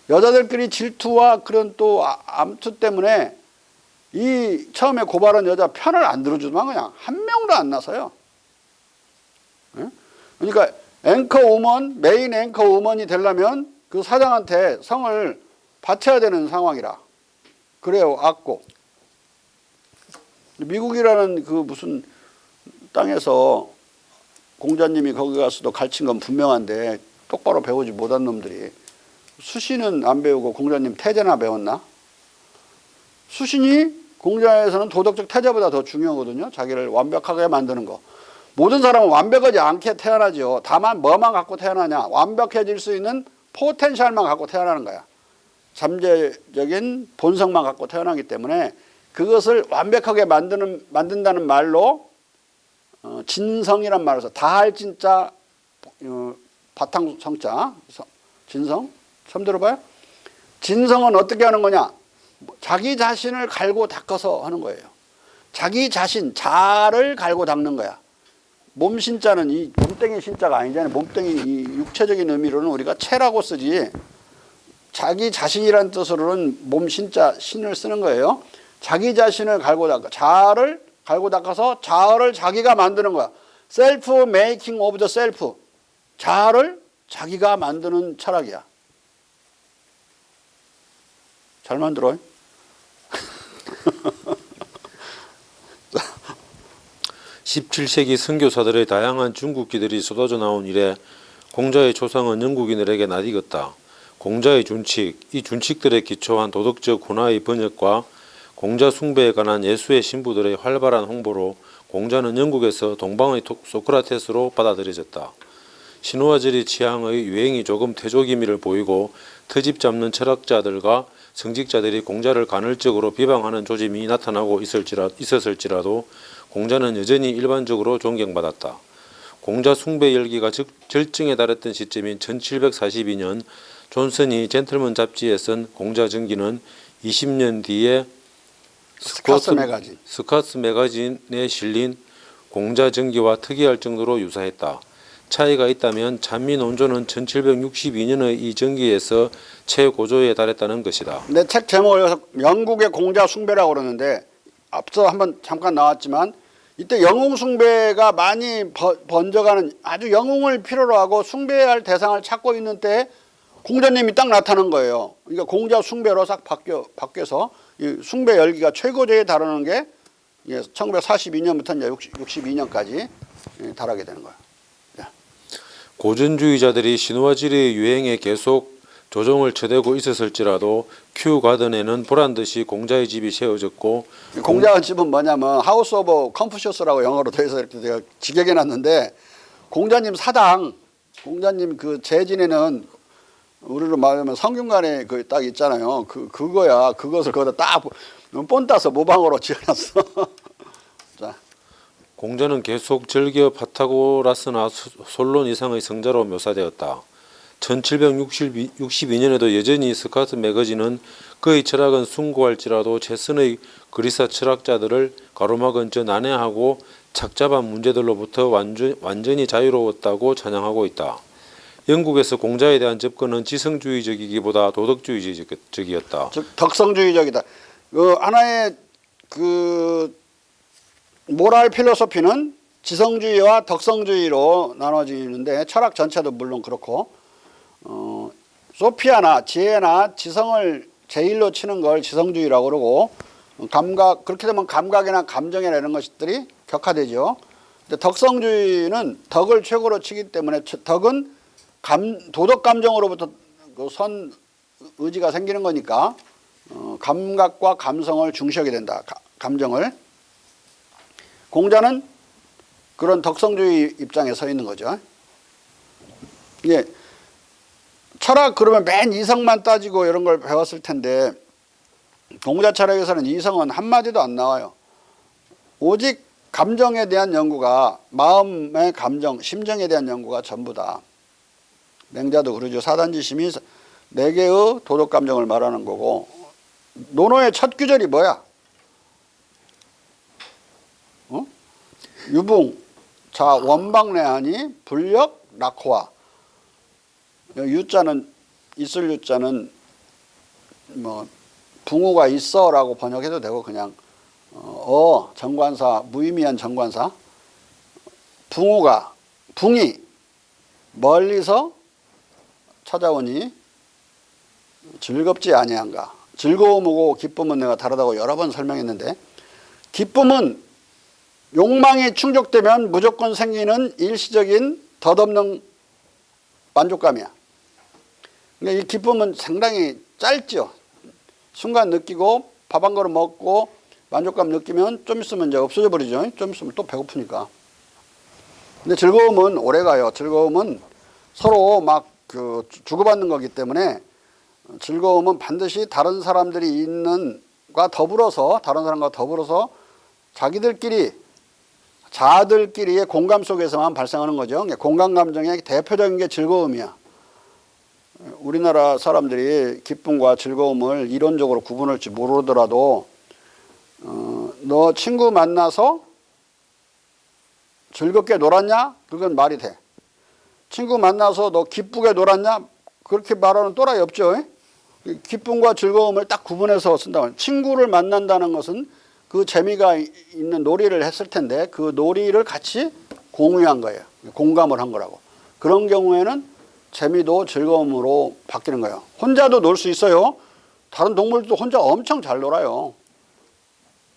여자들끼리 질투와 그런 또 암투 때문에 이 처음에 고발한 여자 편을 안 들어주더만 그냥 한 명도 안 나서요. 그러니까 메인 앵커 우먼이 되려면 그 사장한테 성을 바쳐야 되는 상황이라. 그래요, 악고. 미국이라는 그 무슨 땅에서 공자님이 거기 가서도 가르친 건 분명한데 똑바로 배우지 못한 놈들이 수신은 안 배우고 공자님 태제나 배웠나? 수신이 공자에서는 도덕적 태제보다 더 중요하거든요. 자기를 완벽하게 만드는 거. 모든 사람은 완벽하지 않게 태어나죠. 다만 뭐만 갖고 태어나냐. 완벽해질 수 있는 포텐셜만 갖고 태어나는 거야. 잠재적인 본성만 갖고 태어나기 때문에 그것을 완벽하게 만든다는 말로 진성이란 말을 써. 다할 진짜 바탕 성자 진성 처음 들어봐요? 진성은 어떻게 하는 거냐? 자기 자신을 갈고 닦아서 하는 거예요. 자기 자신 자를 갈고 닦는 거야. 몸 신자는 이 몸뚱이 신자가 아니잖아요. 몸뚱이 이 육체적인 의미로는 우리가 체라고 쓰지. 자기 자신이라는 뜻으로는 몸 신자 신을 쓰는 거예요. 자기 자신을 갈고 닦아. 자를 갈고 닦아서 자아를 자기가 만드는 거야. 셀프 메이킹 오브 더 셀프. 자아를 자기가 만드는 철학이야. 잘 만들어요. 17세기 선교사들의 다양한 중국기들이 쏟아져 나온 이래 공자의 초상은 영국인들에게 낯익었다. 공자의 준칙, 이 준칙들에 기초한 도덕적 문화의 번역과 공자 숭배에 관한 예수의 신부들의 활발한 홍보로 공자는 영국에서 동방의 소크라테스로 받아들여졌다. 신화절의 취향의 유행이 조금 퇴조기미를 보이고 트집 잡는 철학자들과 성직자들이 공자를 간헐적으로 비방하는 조짐이 나타나고 있었을지라도 공자는 여전히 일반적으로 존경받았다. 공자 숭배 열기가 절정에 달했던 시점인 1742년 존슨이 젠틀먼 잡지에 쓴 공자 전기는 20년 뒤에 스카스 매거진에 실린 공자 전기와 특이할 정도로 유사했다. 차이가 있다면 찬미 논조는 1762년의 이 전기에서 최고조에 달했다는 것이다. 내 책 제목을 영국의 공자 숭배라고 그러는데 앞서 한번 잠깐 나왔지만 이때 영웅 숭배가 많이 번져가는 아주 영웅을 필요로 하고 숭배할 대상을 찾고 있는 때에 공자님이 딱 나타난 거예요. 그러니까 공자 숭배로 싹 바뀌어서 이 숭배 열기가 최고조에 달하는 게 1942년부터 이제 62년까지 달하게 되는 거예요. 고전주의자들이 신화지리의 유행에 계속 조정을 쳐대고 있었을지라도 큐 가든에는 보란듯이 공자의 집이 세워졌고 공자의 집은 뭐냐면 하우스 오브 컨푸셔스라고 영어로 돼 있어 이렇게 내가 직역해 놨는데 공자님 사당, 공자님 그 재진에는 우리로 말하면 성균관에 그 딱 있잖아요. 그거야. 그것을 거기다 딱 본따서 모방으로 지어놨어. 자. 공자는 계속 절겨 파타고라스나 솔론 이상의 성자로 묘사되었다. 1762년에도 여전히 스카트 매거진은 그의 철학은 숭고할지라도 최선의 그리스 철학자들을 가로막은 저 난해하고 착잡한 문제들로부터 완전히 자유로웠다고 찬양하고 있다. 영국에서 공자에 대한 접근은 지성주의적이기보다 도덕주의적이었다. 즉 덕성주의적이다. 하나의 모랄 필로소피는 지성주의와 덕성주의로 나눠지는데 철학 전체도 물론 그렇고 소피아나 지혜나 지성을 제일로 치는 걸 지성주의라고 그러고 감각 그렇게 되면 감각이나 감정이나 이런 것들이 격화되죠. 근데 덕성주의는 덕을 최고로 치기 때문에 덕은 도덕 감정으로부터 선 의지가 생기는 거니까 감각과 감성을 중시하게 된다. 감정을. 공자는 그런 덕성주의 입장에 서 있는 거죠. 예. 철학 그러면 맨 이성만 따지고 이런 걸 배웠을 텐데 공자 철학에서는 이성은 한마디도 안 나와요. 오직 감정에 대한 연구가 마음의 감정, 심정에 대한 연구가 전부다. 맹자도 그러죠. 사단지심이 4개의 도덕감정을 말하는 거고 논어의 첫 구절이 뭐야? 유붕, 자 원방내하니 불력 낙호화. 유자는 있을 유자는 뭐 붕우가 있어라고 번역해도 되고 그냥 정관사 무의미한 정관사 붕이 멀리서 찾아오니 즐겁지 아니한가. 즐거움하고 기쁨은 내가 다르다고 여러 번 설명했는데 기쁨은 욕망이 충족되면 무조건 생기는 일시적인 덧없는 만족감이야. 근데 이 기쁨은 상당히 짧죠. 순간 느끼고 밥 한 그릇 먹고 만족감 느끼면 좀 있으면 이제 없어져 버리죠. 좀 있으면 또 배고프니까. 근데 즐거움은 오래가요. 즐거움은 서로 막 주고받는 거기 때문에 즐거움은 반드시 다른 사람들이 있는 더불어서 다른 사람과 더불어서 자들끼리의 공감 속에서만 발생하는 거죠. 공감 감정의 대표적인 게 즐거움이야. 우리나라 사람들이 기쁨과 즐거움을 이론적으로 구분할지 모르더라도 너 친구 만나서 즐겁게 놀았냐? 그건 말이 돼. 친구 만나서 너 기쁘게 놀았냐? 그렇게 말하는 또라이 없죠. 기쁨과 즐거움을 딱 구분해서 쓴다고. 친구를 만난다는 것은 그 재미가 있는 놀이를 했을 텐데 그 놀이를 같이 공유한 거예요. 공감을 한 거라고. 그런 경우에는 재미도 즐거움으로 바뀌는 거예요. 혼자도 놀 수 있어요. 다른 동물도 혼자 엄청 잘 놀아요.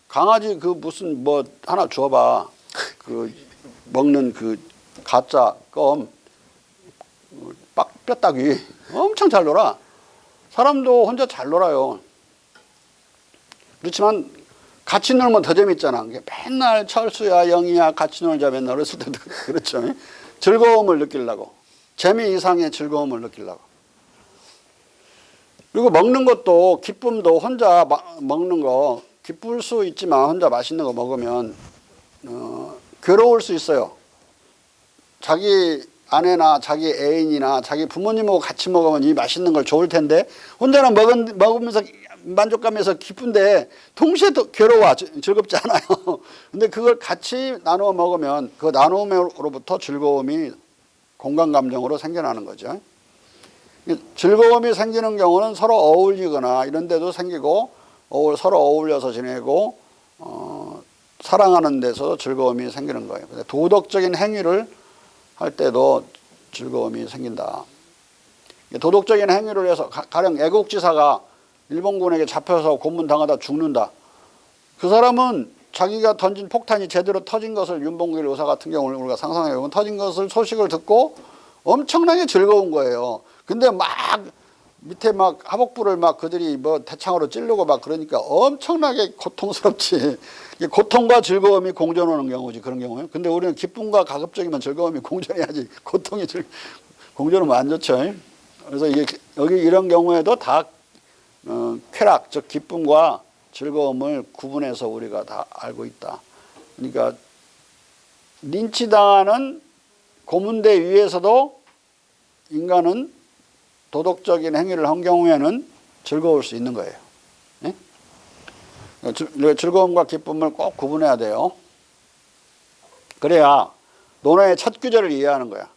강아지 그 무슨 뭐 하나 줘봐. 그 먹는 그 가짜 껌 뼈다귀 엄청 잘 놀아. 사람도 혼자 잘 놀아요. 그렇지만 같이 놀면 더 재밌잖아. 맨날 철수야 영희야 같이 놀자 맨날 어렸을 때도 그렇죠. 즐거움을 느끼려고. 재미 이상의 즐거움을 느끼려고. 그리고 먹는 것도 기쁨도 혼자 먹는 거 기쁠 수 있지만 혼자 맛있는 거 먹으면 괴로울 수 있어요. 자기 아내나 자기 애인이나 자기 부모님하고 같이 먹으면 이 맛있는 걸 좋을 텐데 혼자는 먹으면서 만족감에서 기쁜데 동시에 또 괴로워 즐겁지 않아요. 근데 그걸 같이 나누어 먹으면 그 나눔으로부터 즐거움이 공감 감정으로 생겨나는 거죠. 즐거움이 생기는 경우는 서로 어울리거나 이런 데도 생기고 서로 어울려서 지내고 사랑하는 데서 즐거움이 생기는 거예요. 도덕적인 행위를 할 때도 즐거움이 생긴다. 도덕적인 행위를 해서 가령 애국지사가 일본군에게 잡혀서 고문당하다 죽는다. 그 사람은 자기가 던진 폭탄이 제대로 터진 것을 윤봉길 의사 같은 경우를 우리가 상상해보면 터진 것을 소식을 듣고 엄청나게 즐거운 거예요. 근데 막 밑에 막 하복부를 막 그들이 뭐 대창으로 찌르고 막 그러니까 엄청나게 고통스럽지. 고통과 즐거움이 공존하는 경우지 그런 경우에. 근데 우리는 기쁨과 가급적이면 즐거움이 공존해야지. 고통이 공존하면 안 좋죠. 그래서 여기 이런 경우에도 다 쾌락, 즉 기쁨과 즐거움을 구분해서 우리가 다 알고 있다. 그러니까 린치당하는 고문대 위에서도 인간은 도덕적인 행위를 한 경우에는 즐거울 수 있는 거예요. 네? 즐거움과 기쁨을 꼭 구분해야 돼요. 그래야 논어의 첫 구절을 이해하는 거야.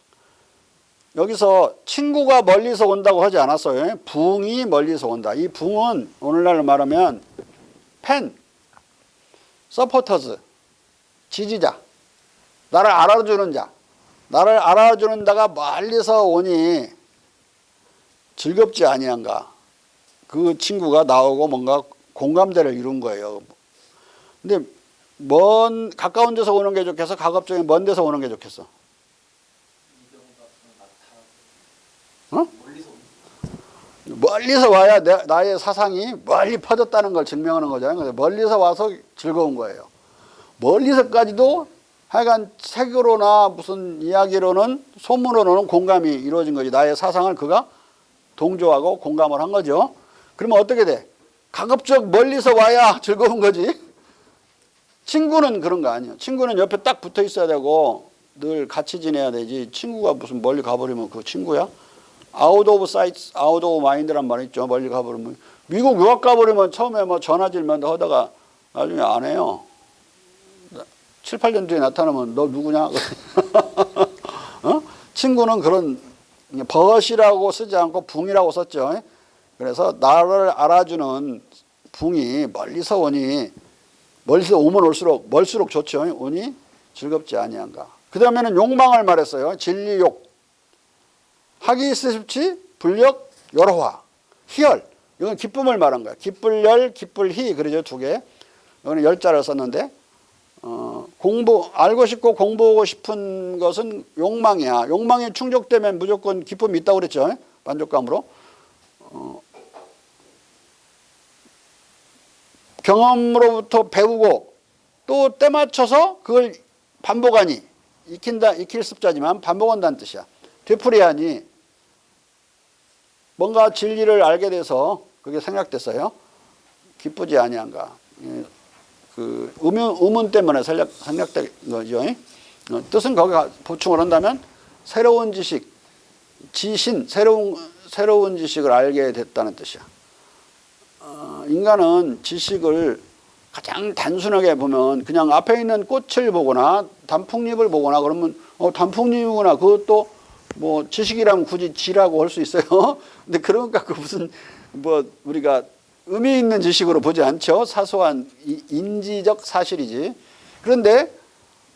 여기서 친구가 멀리서 온다고 하지 않았어요. 붕이 멀리서 온다. 이 붕은 오늘날로 말하면 팬, 서포터즈, 지지자, 나를 알아주는 자. 나를 알아주는 자가 멀리서 오니 즐겁지 아니한가. 그 친구가 나오고 뭔가 공감대를 이룬 거예요. 근데 가까운 데서 오는 게 좋겠어? 가급적이면 먼 데서 오는 게 좋겠어? 어? 멀리서 와야 나의 사상이 멀리 퍼졌다는 걸 증명하는 거잖아요. 그래서 멀리서 와서 즐거운 거예요. 멀리서까지도 하여간 책으로나 무슨 이야기로는 소문으로는 공감이 이루어진 거지. 나의 사상을 그가 동조하고 공감을 한 거죠. 그러면 어떻게 돼? 가급적 멀리서 와야 즐거운 거지. 친구는 그런 거 아니에요. 친구는 옆에 딱 붙어 있어야 되고 늘 같이 지내야 되지. 친구가 무슨 멀리 가버리면 그 친구야? 아웃 오브 사이트, 아웃 오브 마인드란 말 있죠. 멀리 가버리면. 미국 유학 가버리면 처음에 뭐 전화질만 하다가 나중에 안 해요. 7, 8년 뒤에 나타나면 너 누구냐? 어? 친구는 그런 벗이라고 쓰지 않고 붕이라고 썼죠. 그래서 나를 알아주는 붕이 멀리서 오니 멀리서 오면 올수록 멀수록 좋죠. 오니 즐겁지 아니한가. 그 다음에는 욕망을 말했어요. 진리욕. 하기 있으십지 불력 여러화. 희열. 이건 기쁨을 말한 거야. 기쁠열, 기쁠희. 그러죠. 두 개. 이거는 열자를 썼는데 알고 싶고 공부하고 싶은 것은 욕망이야. 욕망이 충족되면 무조건 기쁨이 있다고 그랬죠. 만족감으로. 경험으로부터 배우고 또 때 맞춰서 그걸 반복하니 익힐 습자지만 반복한다는 뜻이야. 되풀이하니 뭔가 진리를 알게 돼서 그게 생략됐어요. 기쁘지 아니한가. 예, 그 의문 때문에 생략된 거죠. 뜻은 거기가 보충을 한다면 새로운 지식, 지신, 새로운 지식을 알게 됐다는 뜻이야. 인간은 지식을 가장 단순하게 보면 그냥 앞에 있는 꽃을 보거나 단풍잎을 보거나 그러면 단풍잎이구나. 그것도 뭐 지식이라면 굳이 지라고 할 수 있어요. 근데 그러니까 그 무슨 뭐 우리가 의미 있는 지식으로 보지 않죠. 사소한 인지적 사실이지. 그런데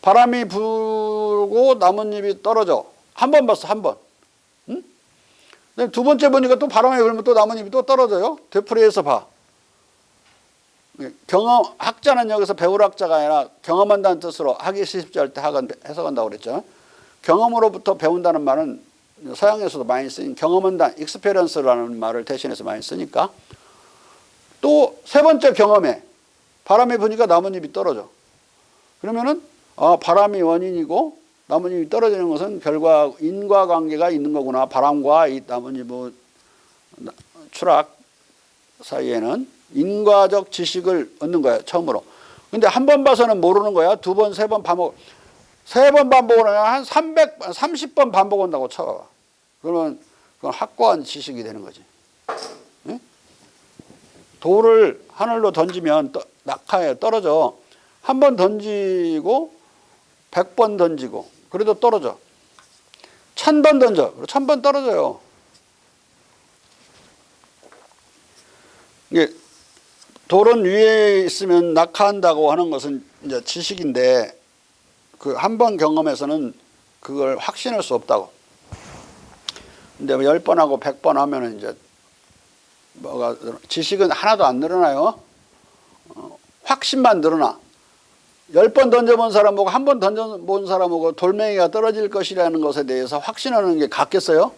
바람이 불고 나뭇잎이 떨어져. 한 번 봤어, 한 번. 응? 두 번째 보니까 또 바람이 불면 또 나뭇잎이 또 떨어져요. 되풀이해서 봐. 학자는 여기서 배울학자가 아니라 경험한다는 뜻으로 하기 시집자 할 때 학은 해석한다고 그랬죠. 경험으로부터 배운다는 말은 서양에서도 많이 쓰인 경험한다, experience라는 말을 대신해서 많이 쓰니까 또 세 번째 경험에 바람이 부니까 나뭇잎이 떨어져. 그러면은 바람이 원인이고 나뭇잎이 떨어지는 것은 인과관계가 있는 거구나. 바람과 이 나뭇잎의 추락 사이에는 인과적 지식을 얻는 거야, 처음으로. 근데 한 번 봐서는 모르는 거야. 두 번, 세 번 반복. 세 번 반복을 하면 한 30번 반복한다고 쳐봐. 그러면 그건 확고한 지식이 되는 거지. 네? 돌을 하늘로 던지면 낙하에 떨어져. 한 번 던지고 100번 던지고 그래도 떨어져. 1000번 던져. 1000번 떨어져요. 이게 돌은 위에 있으면 낙하한다고 하는 것은 이제 지식인데 그 한 번 경험에서는 그걸 확신할 수 없다고. 근데 10번 하고 100번 하면은 이제 뭐가 지식은 하나도 안 늘어나요. 확신만 늘어나. 10번 던져본 사람하고 한 번 던져본 사람하고 돌멩이가 떨어질 것이라는 것에 대해서 확신하는 게 같겠어요?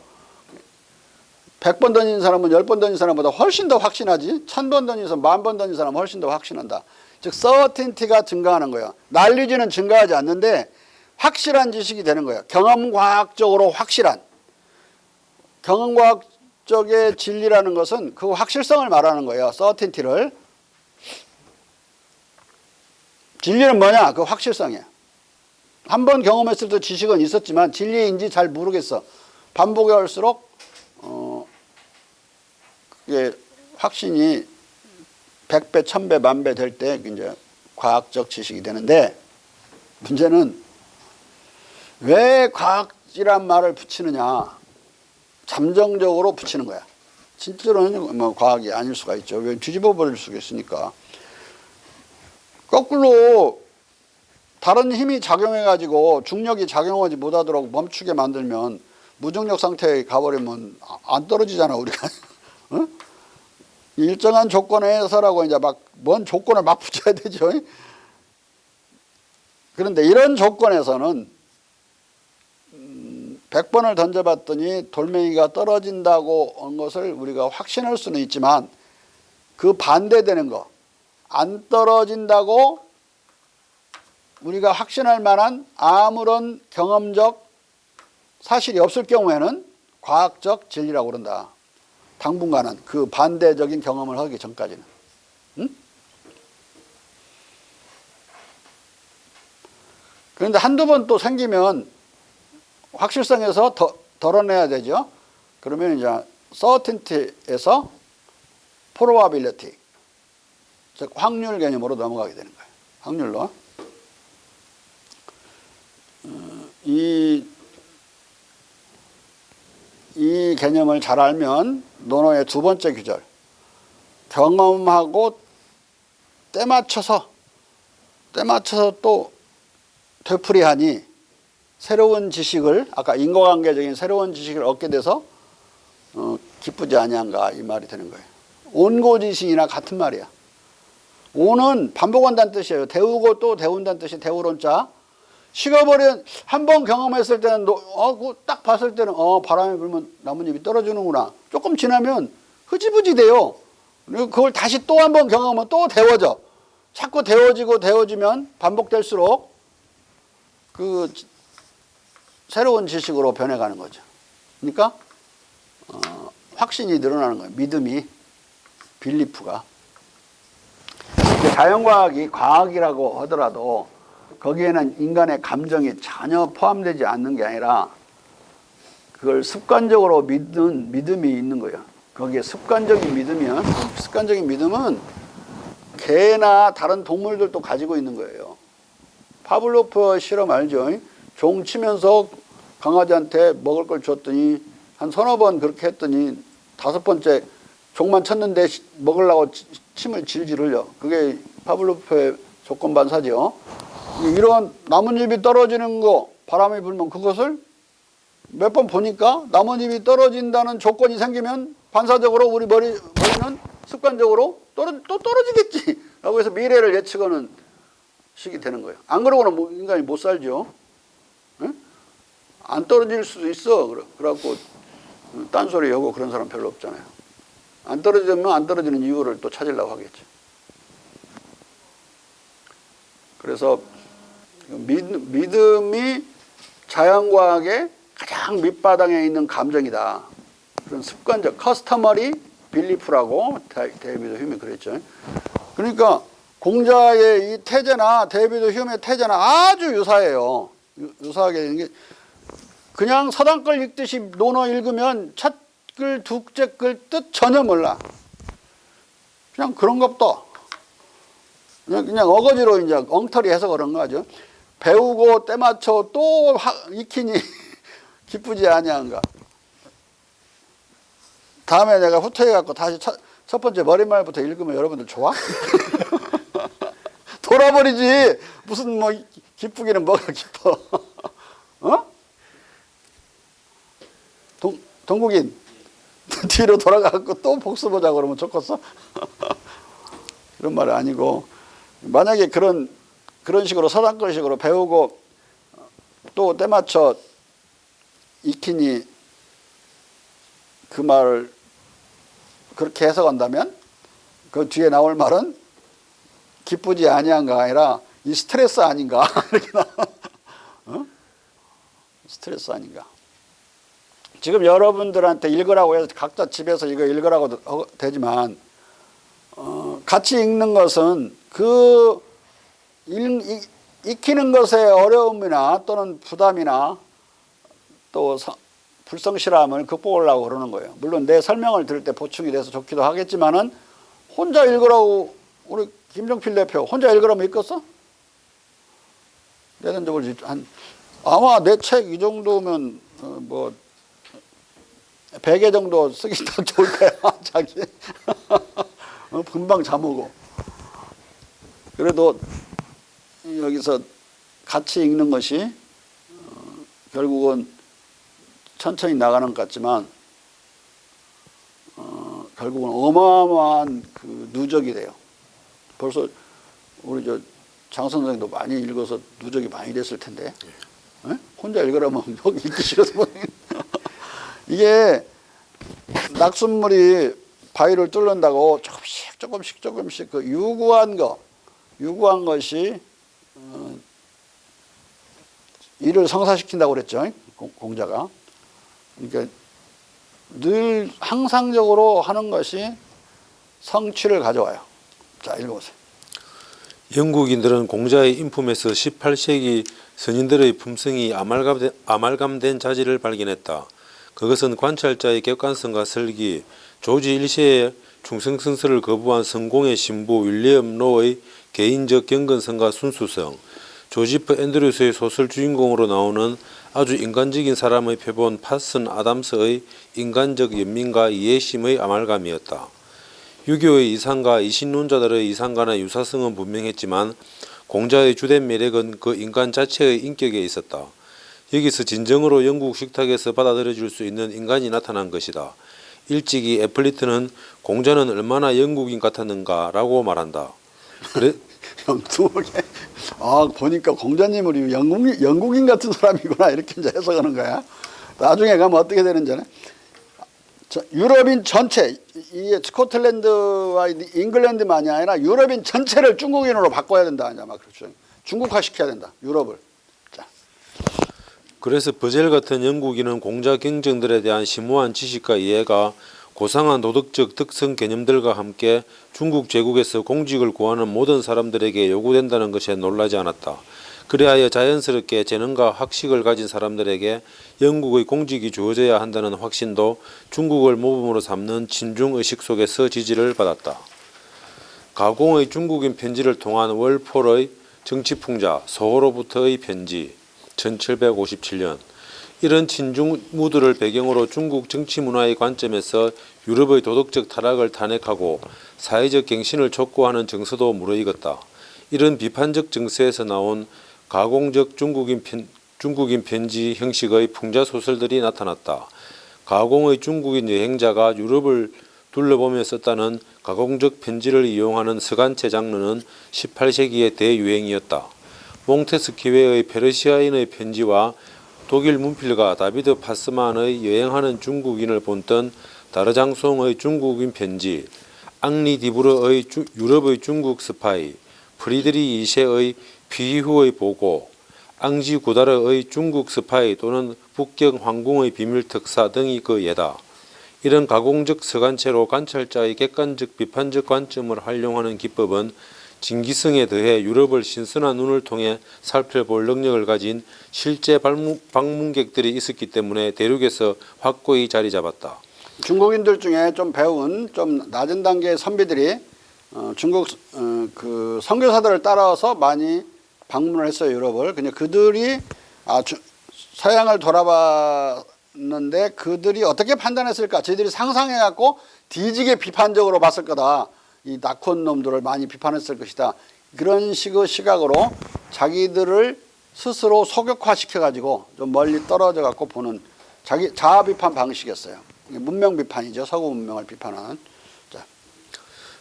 100번 던진 사람은 10번 던진 사람보다 훨씬 더 확신하지. 1000번 던진 사람, 10,000번 던진 사람은 훨씬 더 확신한다. 즉 certainty가 증가하는 거예요. 난리지는 증가하지 않는데 확실한 지식이 되는 거예요. 경험과학적으로 확실한. 경험과학적의 진리라는 것은 그 확실성을 말하는 거예요. certainty를. 진리는 뭐냐? 그 확실성이야. 한 번 경험했을 때 지식은 있었지만 진리인지 잘 모르겠어. 반복해 할수록 그게 확신이 100배, 1000배, 10,000배 될 때 이제 과학적 지식이 되는데 문제는 왜 과학이란 말을 붙이느냐? 잠정적으로 붙이는 거야. 진짜로는 뭐 과학이 아닐 수가 있죠. 왜 뒤집어 버릴 수가 있으니까. 거꾸로 다른 힘이 작용해가지고 중력이 작용하지 못하도록 멈추게 만들면 무중력 상태에 가버리면 안 떨어지잖아, 우리가. 어? 일정한 조건에서라고 이제 막 뭔 조건을 막 붙여야 되죠. 그런데 이런 조건에서는 100번을 던져봤더니 돌멩이가 떨어진다고 한 것을 우리가 확신할 수는 있지만 그 반대되는 거, 안 떨어진다고 우리가 확신할 만한 아무런 경험적 사실이 없을 경우에는 과학적 진리라고 그런다. 당분간은 그 반대적인 경험을 하기 전까지는. 응? 그런데 한두 번 또 생기면 확실성에서 덜어내야 되죠. 그러면 이제 certainty에서 probability, 즉 확률 개념으로 넘어가게 되는 거예요. 확률로. 이 개념을 잘 알면 논어의 두 번째 규절, 경험하고 때 맞춰서 또 되풀이하니 새로운 지식을, 아까 인과관계적인 새로운 지식을 얻게 돼서 기쁘지 아니한가, 이 말이 되는 거예요. 온고지식이나 같은 말이야. 온은 반복한다는 뜻이에요. 데우고 또 데운다는 뜻이 데우론자. 식어버린, 한 번 경험했을 때는 딱 봤을 때는 바람이 불면 나뭇잎이 떨어지는구나. 조금 지나면 흐지부지 돼요. 그리고 그걸 다시 또 한 번 경험하면 또 데워져. 자꾸 데워지면 반복될수록 그 새로운 지식으로 변해가는 거죠. 그러니까 확신이 늘어나는 거예요. 믿음이, 빌리프가. 자연과학이 과학이라고 하더라도 거기에는 인간의 감정이 전혀 포함되지 않는 게 아니라 그걸 습관적으로 믿는 믿음이 있는 거예요. 거기에 습관적인 믿음은 개나 다른 동물들도 가지고 있는 거예요. 파블로프 실험 알죠? 종 치면서 강아지한테 먹을 걸 줬더니 한 서너 번 그렇게 했더니 5번째 종만 쳤는데 먹으려고 침을 질질 흘려. 그게 파블로프의 조건 반사죠. 이런 나뭇잎이 떨어지는 거 바람이 불면 그것을 몇 번 보니까 나뭇잎이 떨어진다는 조건이 생기면 반사적으로 우리 머리는 습관적으로 또 떨어지겠지 라고 해서 미래를 예측하는 식이 되는 거예요. 안 그러고는 인간이 못 살죠. 네? 안 떨어질 수도 있어. 그래갖고 딴소리 하고 그런 사람 별로 없잖아요. 안 떨어지면 안 떨어지는 이유를 또 찾으려고 하겠죠. 그래서 믿음이 자연과학의 가장 밑바닥에 있는 감정이다. 그런 습관적 커스터머리 빌리프라고 데이비드 휴메이 그랬죠. 그러니까 공자의 이 태제나 데이비드 휴메의 태제나 아주 유사해요. 유사하게 되는 게 그냥 서당글 읽듯이 논어 읽으면 첫 글, 둘째 글 뜻 전혀 몰라. 그냥 그런가 보다. 그냥 어거지로 이제 엉터리 해서 그런 거죠. 배우고 때 맞춰 또 익히니 기쁘지 아니한가. 다음에 내가 후퇴해갖고 다시 첫 번째 머릿말부터 읽으면 여러분들 좋아? 돌아버리지. 무슨 뭐 기쁘기는 뭐가 기뻐. 어? 동국인 뒤로 돌아가갖고 또 복수보자고 그러면 좋겠어? 그런 말은 아니고 만약에 그런 식으로 서당글식으로 배우고 또 때맞춰 익히니 그 말을 그렇게 해석한다면 그 뒤에 나올 말은 기쁘지 아니한가 아니라 이 스트레스 아닌가 이렇게 나와. 어? 스트레스 아닌가. 지금 여러분들한테 읽으라고 해서 각자 집에서 이거 읽으라고 되지만 같이 읽는 것은 그 익히는 것의 어려움이나 또는 부담이나 또 불성실함을 극복하려고 그러는 거예요. 물론 내 설명을 들을 때 보충이 돼서 좋기도 하겠지만은 혼자 읽으라고 우리 김종필 대표 혼자 읽으라면 읽겠어? 내던적으로 아마 내 책 이 정도면 뭐 100개 정도 쓰기 딱 좋을 거야. 자기 금방 잠오고. 그래도 여기서 같이 읽는 것이 결국은 천천히 나가는 것 같지만 결국은 어마어마한 그 누적이 돼요. 벌써 우리 장 선생도 많이 읽어서 누적이 많이 됐을 텐데 네? 혼자 읽으라면 여기 읽기 싫어서 이게 낙숫물이 바위를 뚫는다고 조금씩 그 유구한 것이 일을 성사시킨다고 그랬죠. 공자가. 그러니까 늘 항상적으로 하는 것이 성취를 가져와요. 자, 읽어보세요. 영국인들은 공자의 인품에서 18세기 선인들의 품성이 아말감된 자질을 발견했다. 그것은 관찰자의 객관성과 설기, 조지 1세의 충성성서를 거부한 성공의 신부 윌리엄 로의 개인적 경건성과 순수성, 조지프 앤드류스의 소설 주인공으로 나오는 아주 인간적인 사람의 표본 파슨 아담스의 인간적 연민과 이해심의 아말감이었다. 유교의 이상과 이신론자들의 이상과는 유사성은 분명했지만 공자의 주된 매력은 그 인간 자체의 인격에 있었다. 여기서 진정으로 영국 식탁에서 받아들여질 수 있는 인간이 나타난 것이다. 일찍이 애플리트는 공자는 얼마나 영국인 같았는가 라고 말한다. 그래? 보니까 공자님을 영국인 같은 사람이구나 이렇게 이제 해석하는 거야. 나중에 가면 어떻게 되는지 유럽인 전체, 이게 스코틀랜드와 잉글랜드만이 아니라 유럽인 전체를 중국인으로 바꿔야 된다. 아마 그렇죠. 중국화 시켜야 된다. 유럽을. 자. 그래서 버젤 같은 영국인은 공자 경전들에 대한 심오한 지식과 이해가 고상한 도덕적 특성 개념들과 함께 중국 제국에서 공직을 구하는 모든 사람들에게 요구된다는 것에 놀라지 않았다. 그리하여 자연스럽게 재능과 학식을 가진 사람들에게 영국의 공직이 주어져야 한다는 확신도 중국을 모범으로 삼는 친중의식 속에서 지지를 받았다. 가공의 중국인 편지를 통한 월폴의 정치풍자 서호로부터의 편지 1757년 이런 친중 무드를 배경으로 중국 정치 문화의 관점에서 유럽의 도덕적 타락을 탄핵하고 사회적 갱신을 촉구하는 정서도 무르익었다. 이런 비판적 정서에서 나온 가공적 중국인 편지 형식의 풍자 소설들이 나타났다. 가공의 중국인 여행자가 유럽을 둘러보며 썼다는 가공적 편지를 이용하는 서간체 장르는 18세기의 대유행이었다. 몽테스키웨의 페르시아인의 편지와 독일 문필가 다비드 파스만의 여행하는 중국인을 본뜬 다르장송의 중국인 편지, 앙리 디브르의 유럽의 중국 스파이, 프리드리 2세의 피후의 보고, 앙지 구다르의 중국 스파이 또는 북경 황궁의 비밀 특사 등이 그 예다. 이런 가공적 서간체로 관찰자의 객관적 비판적 관점을 활용하는 기법은 진기성에 더해 유럽을 신선한 눈을 통해 살펴볼 능력을 가진 실제 방문객들이 있었기 때문에 대륙에서 확고히 자리 잡았다. 중국인들 중에 좀 배운 좀 낮은 단계의 선비들이 중국 그 선교사들을 따라서 많이 방문을 했어요, 유럽을. 근데 그들이 서양을 돌아봤는데 그들이 어떻게 판단했을까? 저희들이 상상해갖고 뒤지게 비판적으로 봤을 거다. 이 낙혼 놈들을 많이 비판했을 것이다. 그런 식의 시각으로 자기들을 스스로 소격화시켜가지고 좀 멀리 떨어져갖고 보는 자아 비판 방식이었어요. 문명 비판이죠. 서구 문명을 비판하는.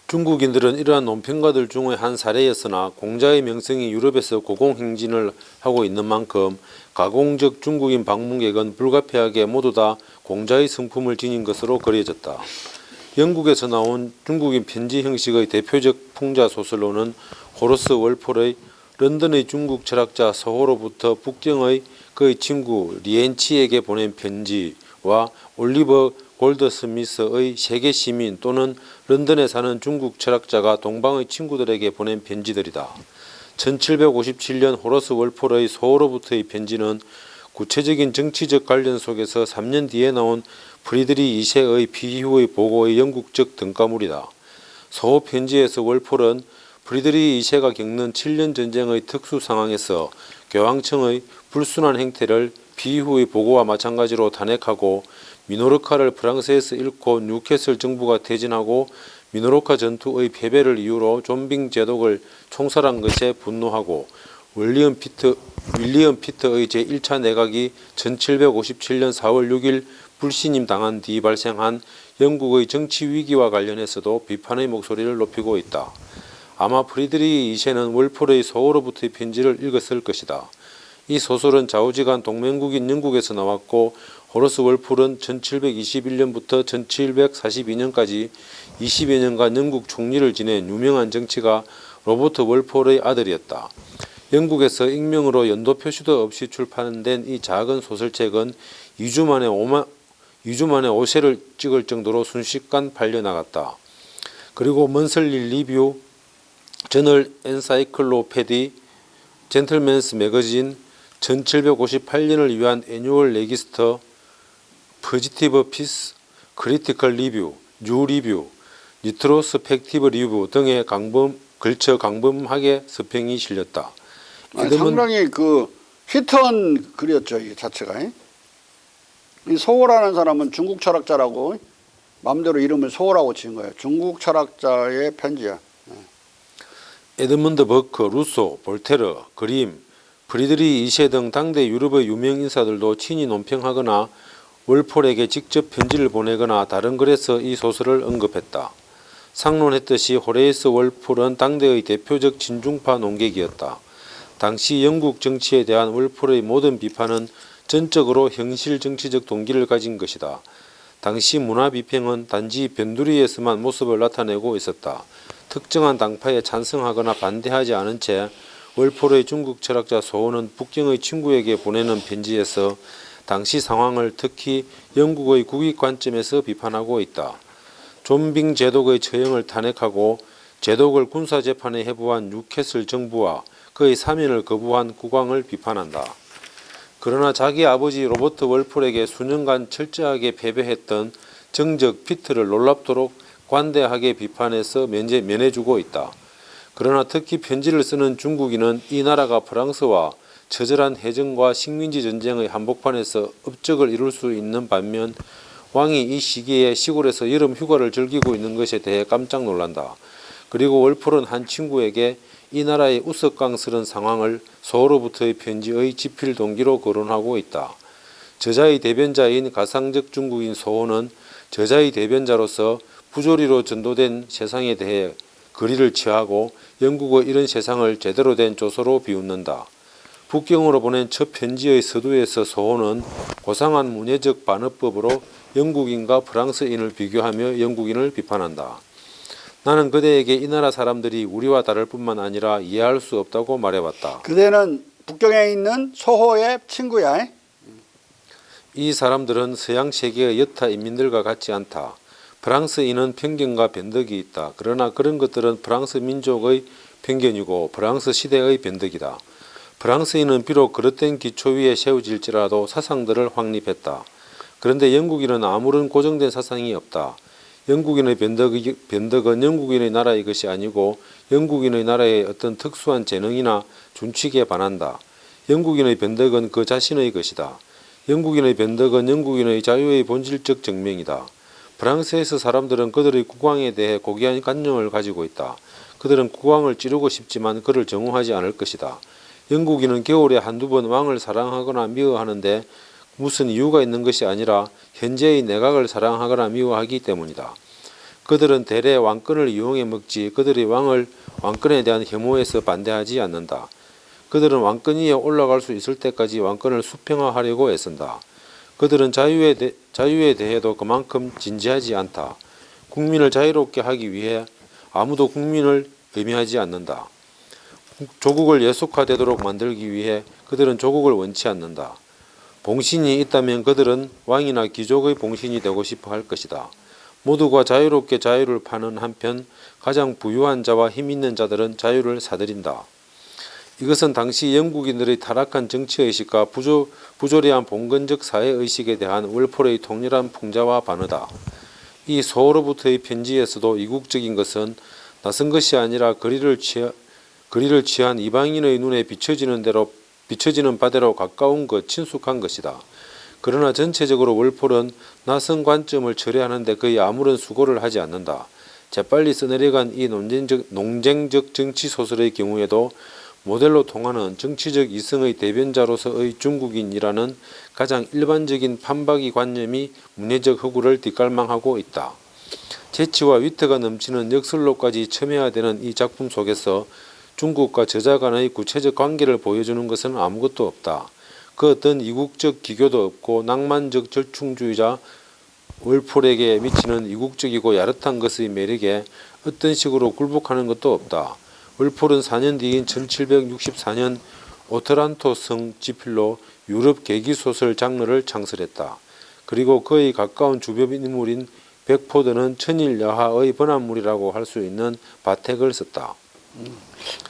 중국인들은 이러한 논평가들 중의 한 사례였으나 공자의 명성이 유럽에서 고공행진을 하고 있는 만큼 가공적 중국인 방문객은 불가피하게 모두 다 공자의 성품을 지닌 것으로 그려졌다. 영국에서 나온 중국인 편지 형식의 대표적 풍자 소설로는 호러스 월폴의 런던의 중국 철학자 서호로부터 북경의 그의 친구 리엔치에게 보낸 편지와 올리버 골드스미스의 세계 시민 또는 런던에 사는 중국 철학자가 동방의 친구들에게 보낸 편지들이다. 1757년 호러스 월폴의 서호로부터의 편지는 구체적인 정치적 관련 속에서 3년 뒤에 나온 프리드리 2세의 피후의 보고의 영국적 등가물이다. 서호 편지에서 월폴은 프리드리 2세가 겪는 7년 전쟁의 특수 상황에서 교황청의 불순한 행태를 피후의 보고와 마찬가지로 탄핵하고 미노르카를 프랑스에서 잃고 뉴캐슬 정부가 퇴진하고 미노르카 전투의 패배를 이유로 좀빙 제독을 총살한 것에 분노하고 윌리엄 피터의 제1차 내각이 1757년 4월 6일 불신임 당한 뒤 발생한 영국의 정치 위기와 관련해서도 비판의 목소리를 높이고 있다. 아마 프리드리 2세는 월폴의 서호로부터의 편지를 읽었을 것이다. 이 소설은 좌우지간 동맹국인 영국에서 나왔고 호러스 월폴은 1721년부터 1742년까지 20여 년간 영국 총리를 지낸 유명한 정치가 로버트 월폴의 아들이었다. 영국에서 익명으로 연도 표시도 없이 출판된 이 작은 소설책은 2주 만에 5쇄를 찍을 정도로 순식간 팔려나갔다. 그리고 먼슬리 리뷰, 저널 엔사이클로페디, 젠틀맨스 매거진, 1758년을 위한 애뉴얼 레기스터, 포지티브 피스, 크리티컬 리뷰, 뉴 리뷰, 리트로스펙티브 리뷰 등의 걸쳐 강범하게 서평이 실렸다. 상당히 그 히트한 글이었죠, 이 자체가. 이 소호라는 사람은 중국 철학자라고 마음대로 이름을 소호라고 지은 거예요. 중국 철학자의 편지야. 에드문드 버크, 루소, 볼테르, 그림, 프리드리 2세 등 당대 유럽의 유명 인사들도 친히 논평하거나 월폴에게 직접 편지를 보내거나 다른 글에서 이 소설을 언급했다. 상론했듯이 호레이스 월폴은 당대의 대표적 진중파 논객이었다. 당시 영국 정치에 대한 월폴의 모든 비판은 전적으로 현실 정치적 동기를 가진 것이다. 당시 문화 비평은 단지 변두리에서만 모습을 나타내고 있었다. 특정한 당파에 찬성하거나 반대하지 않은 채 월폴의 중국 철학자 소호는 북경의 친구에게 보내는 편지에서 당시 상황을 특히 영국의 국익 관점에서 비판하고 있다. 존빙 제독의 처형을 탄핵하고 제독을 군사재판에 해부한 뉴캐슬 정부와 그의 사면을 거부한 국왕을 비판한다. 그러나 자기 아버지 로버트 월폴에게 수년간 철저하게 패배했던 정적 피트를 놀랍도록 관대하게 비판해서 면해주고 있다. 그러나 특히 편지를 쓰는 중국인은 이 나라가 프랑스와 처절한 해전과 식민지 전쟁의 한복판에서 업적을 이룰 수 있는 반면 왕이 이 시기에 시골에서 여름 휴가를 즐기고 있는 것에 대해 깜짝 놀란다. 그리고 월폴은 한 친구에게 이 나라의 우스꽝스런 상황을 서로부터의 편지의 지필 동기로 거론하고 있다. 저자의 대변자인 가상적 중국인 서호는 저자의 대변자로서 부조리로 전도된 세상에 대해 거리를 취하고 영국의 이런 세상을 제대로 된 조서로 비웃는다. 북경으로 보낸 첫 편지의 서두에서 서호는 고상한 문예적 반어법으로 영국인과 프랑스인을 비교하며 영국인을 비판한다. 나는 그대에게 이 나라 사람들이 우리와 다를 뿐만 아니라 이해할 수 없다고 말해왔다. 그대는 북경에 있는 소호의 친구야. 이 사람들은 서양 세계의 여타 인민들과 같지 않다. 프랑스인은 편견과 변덕이 있다. 그러나 그런 것들은 프랑스 민족의 편견이고 프랑스 시대의 변덕이다. 프랑스인은 비록 그릇된 기초 위에 세워질지라도 사상들을 확립했다. 그런데 영국인은 아무런 고정된 사상이 없다. 영국인의 변덕은 영국인의 나라의 것이 아니고 영국인의 나라의 어떤 특수한 재능이나 준칙에 반한다. 영국인의 변덕은 그 자신의 것이다. 영국인의 변덕은 영국인의 자유의 본질적 증명이다. 프랑스에서 사람들은 그들의 국왕에 대해 고귀한 관념을 가지고 있다. 그들은 국왕을 찌르고 싶지만 그를 정오하지 않을 것이다. 영국인은 겨울에 한두 번 왕을 사랑하거나 미워하는데 무슨 이유가 있는 것이 아니라 현재의 내각을 사랑하거나 미워하기 때문이다. 그들은 대래 왕권을 이용해 먹지 그들의 왕권에 대한 혐오에서 반대하지 않는다. 그들은 왕권 위에 올라갈 수 있을 때까지 왕권을 수평화하려고 애쓴다. 그들은 자유에 대해도 그만큼 진지하지 않다. 국민을 자유롭게 하기 위해 아무도 국민을 의미하지 않는다. 조국을 예속화되도록 만들기 위해 그들은 조국을 원치 않는다. 봉신이 있다면 그들은 왕이나 귀족의 봉신이 되고 싶어 할 것이다. 모두가 자유롭게 자유를 파는 한편 가장 부유한 자와 힘 있는 자들은 자유를 사들인다. 이것은 당시 영국인들의 타락한 정치의식과 부조리한 봉건적 사회의식에 대한 월폴의 통렬한 풍자와 반어다. 이 서호로부터의 편지에서도 이국적인 것은 낯선 것이 아니라 거리를 취한 이방인의 눈에 비춰지는 바대로 가까운 것, 친숙한 것이다. 그러나 전체적으로 월폴은 낯선 관점을 처리하는데 거의 아무런 수고를 하지 않는다. 재빨리 써내려간 이 논쟁적 정치소설의 경우에도 모델로 통하는 정치적 이성의 대변자로서의 중국인이라는 가장 일반적인 판박이 관념이 문예적 허구를 뒷갈망하고 있다. 재치와 위트가 넘치는 역설로까지 첨예화되는 이 작품 속에서 중국과 저자 간의 구체적 관계를 보여주는 것은 아무것도 없다. 그 어떤 이국적 기교도 없고 낭만적 절충주의자 월폴에게 미치는 이국적이고 야릇한 것의 매력에 어떤 식으로 굴복하는 것도 없다. 월폴은 4년 뒤인 1764년 오터란토 성 지필로 유럽 계기소설 장르를 창설했다. 그리고 그의 가까운 주변 인물인 백포드는 천일야하의 번안물이라고 할 수 있는 바택을 썼다.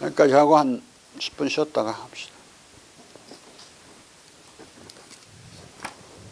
여기까지 하고 한 10분 쉬었다가 합시다.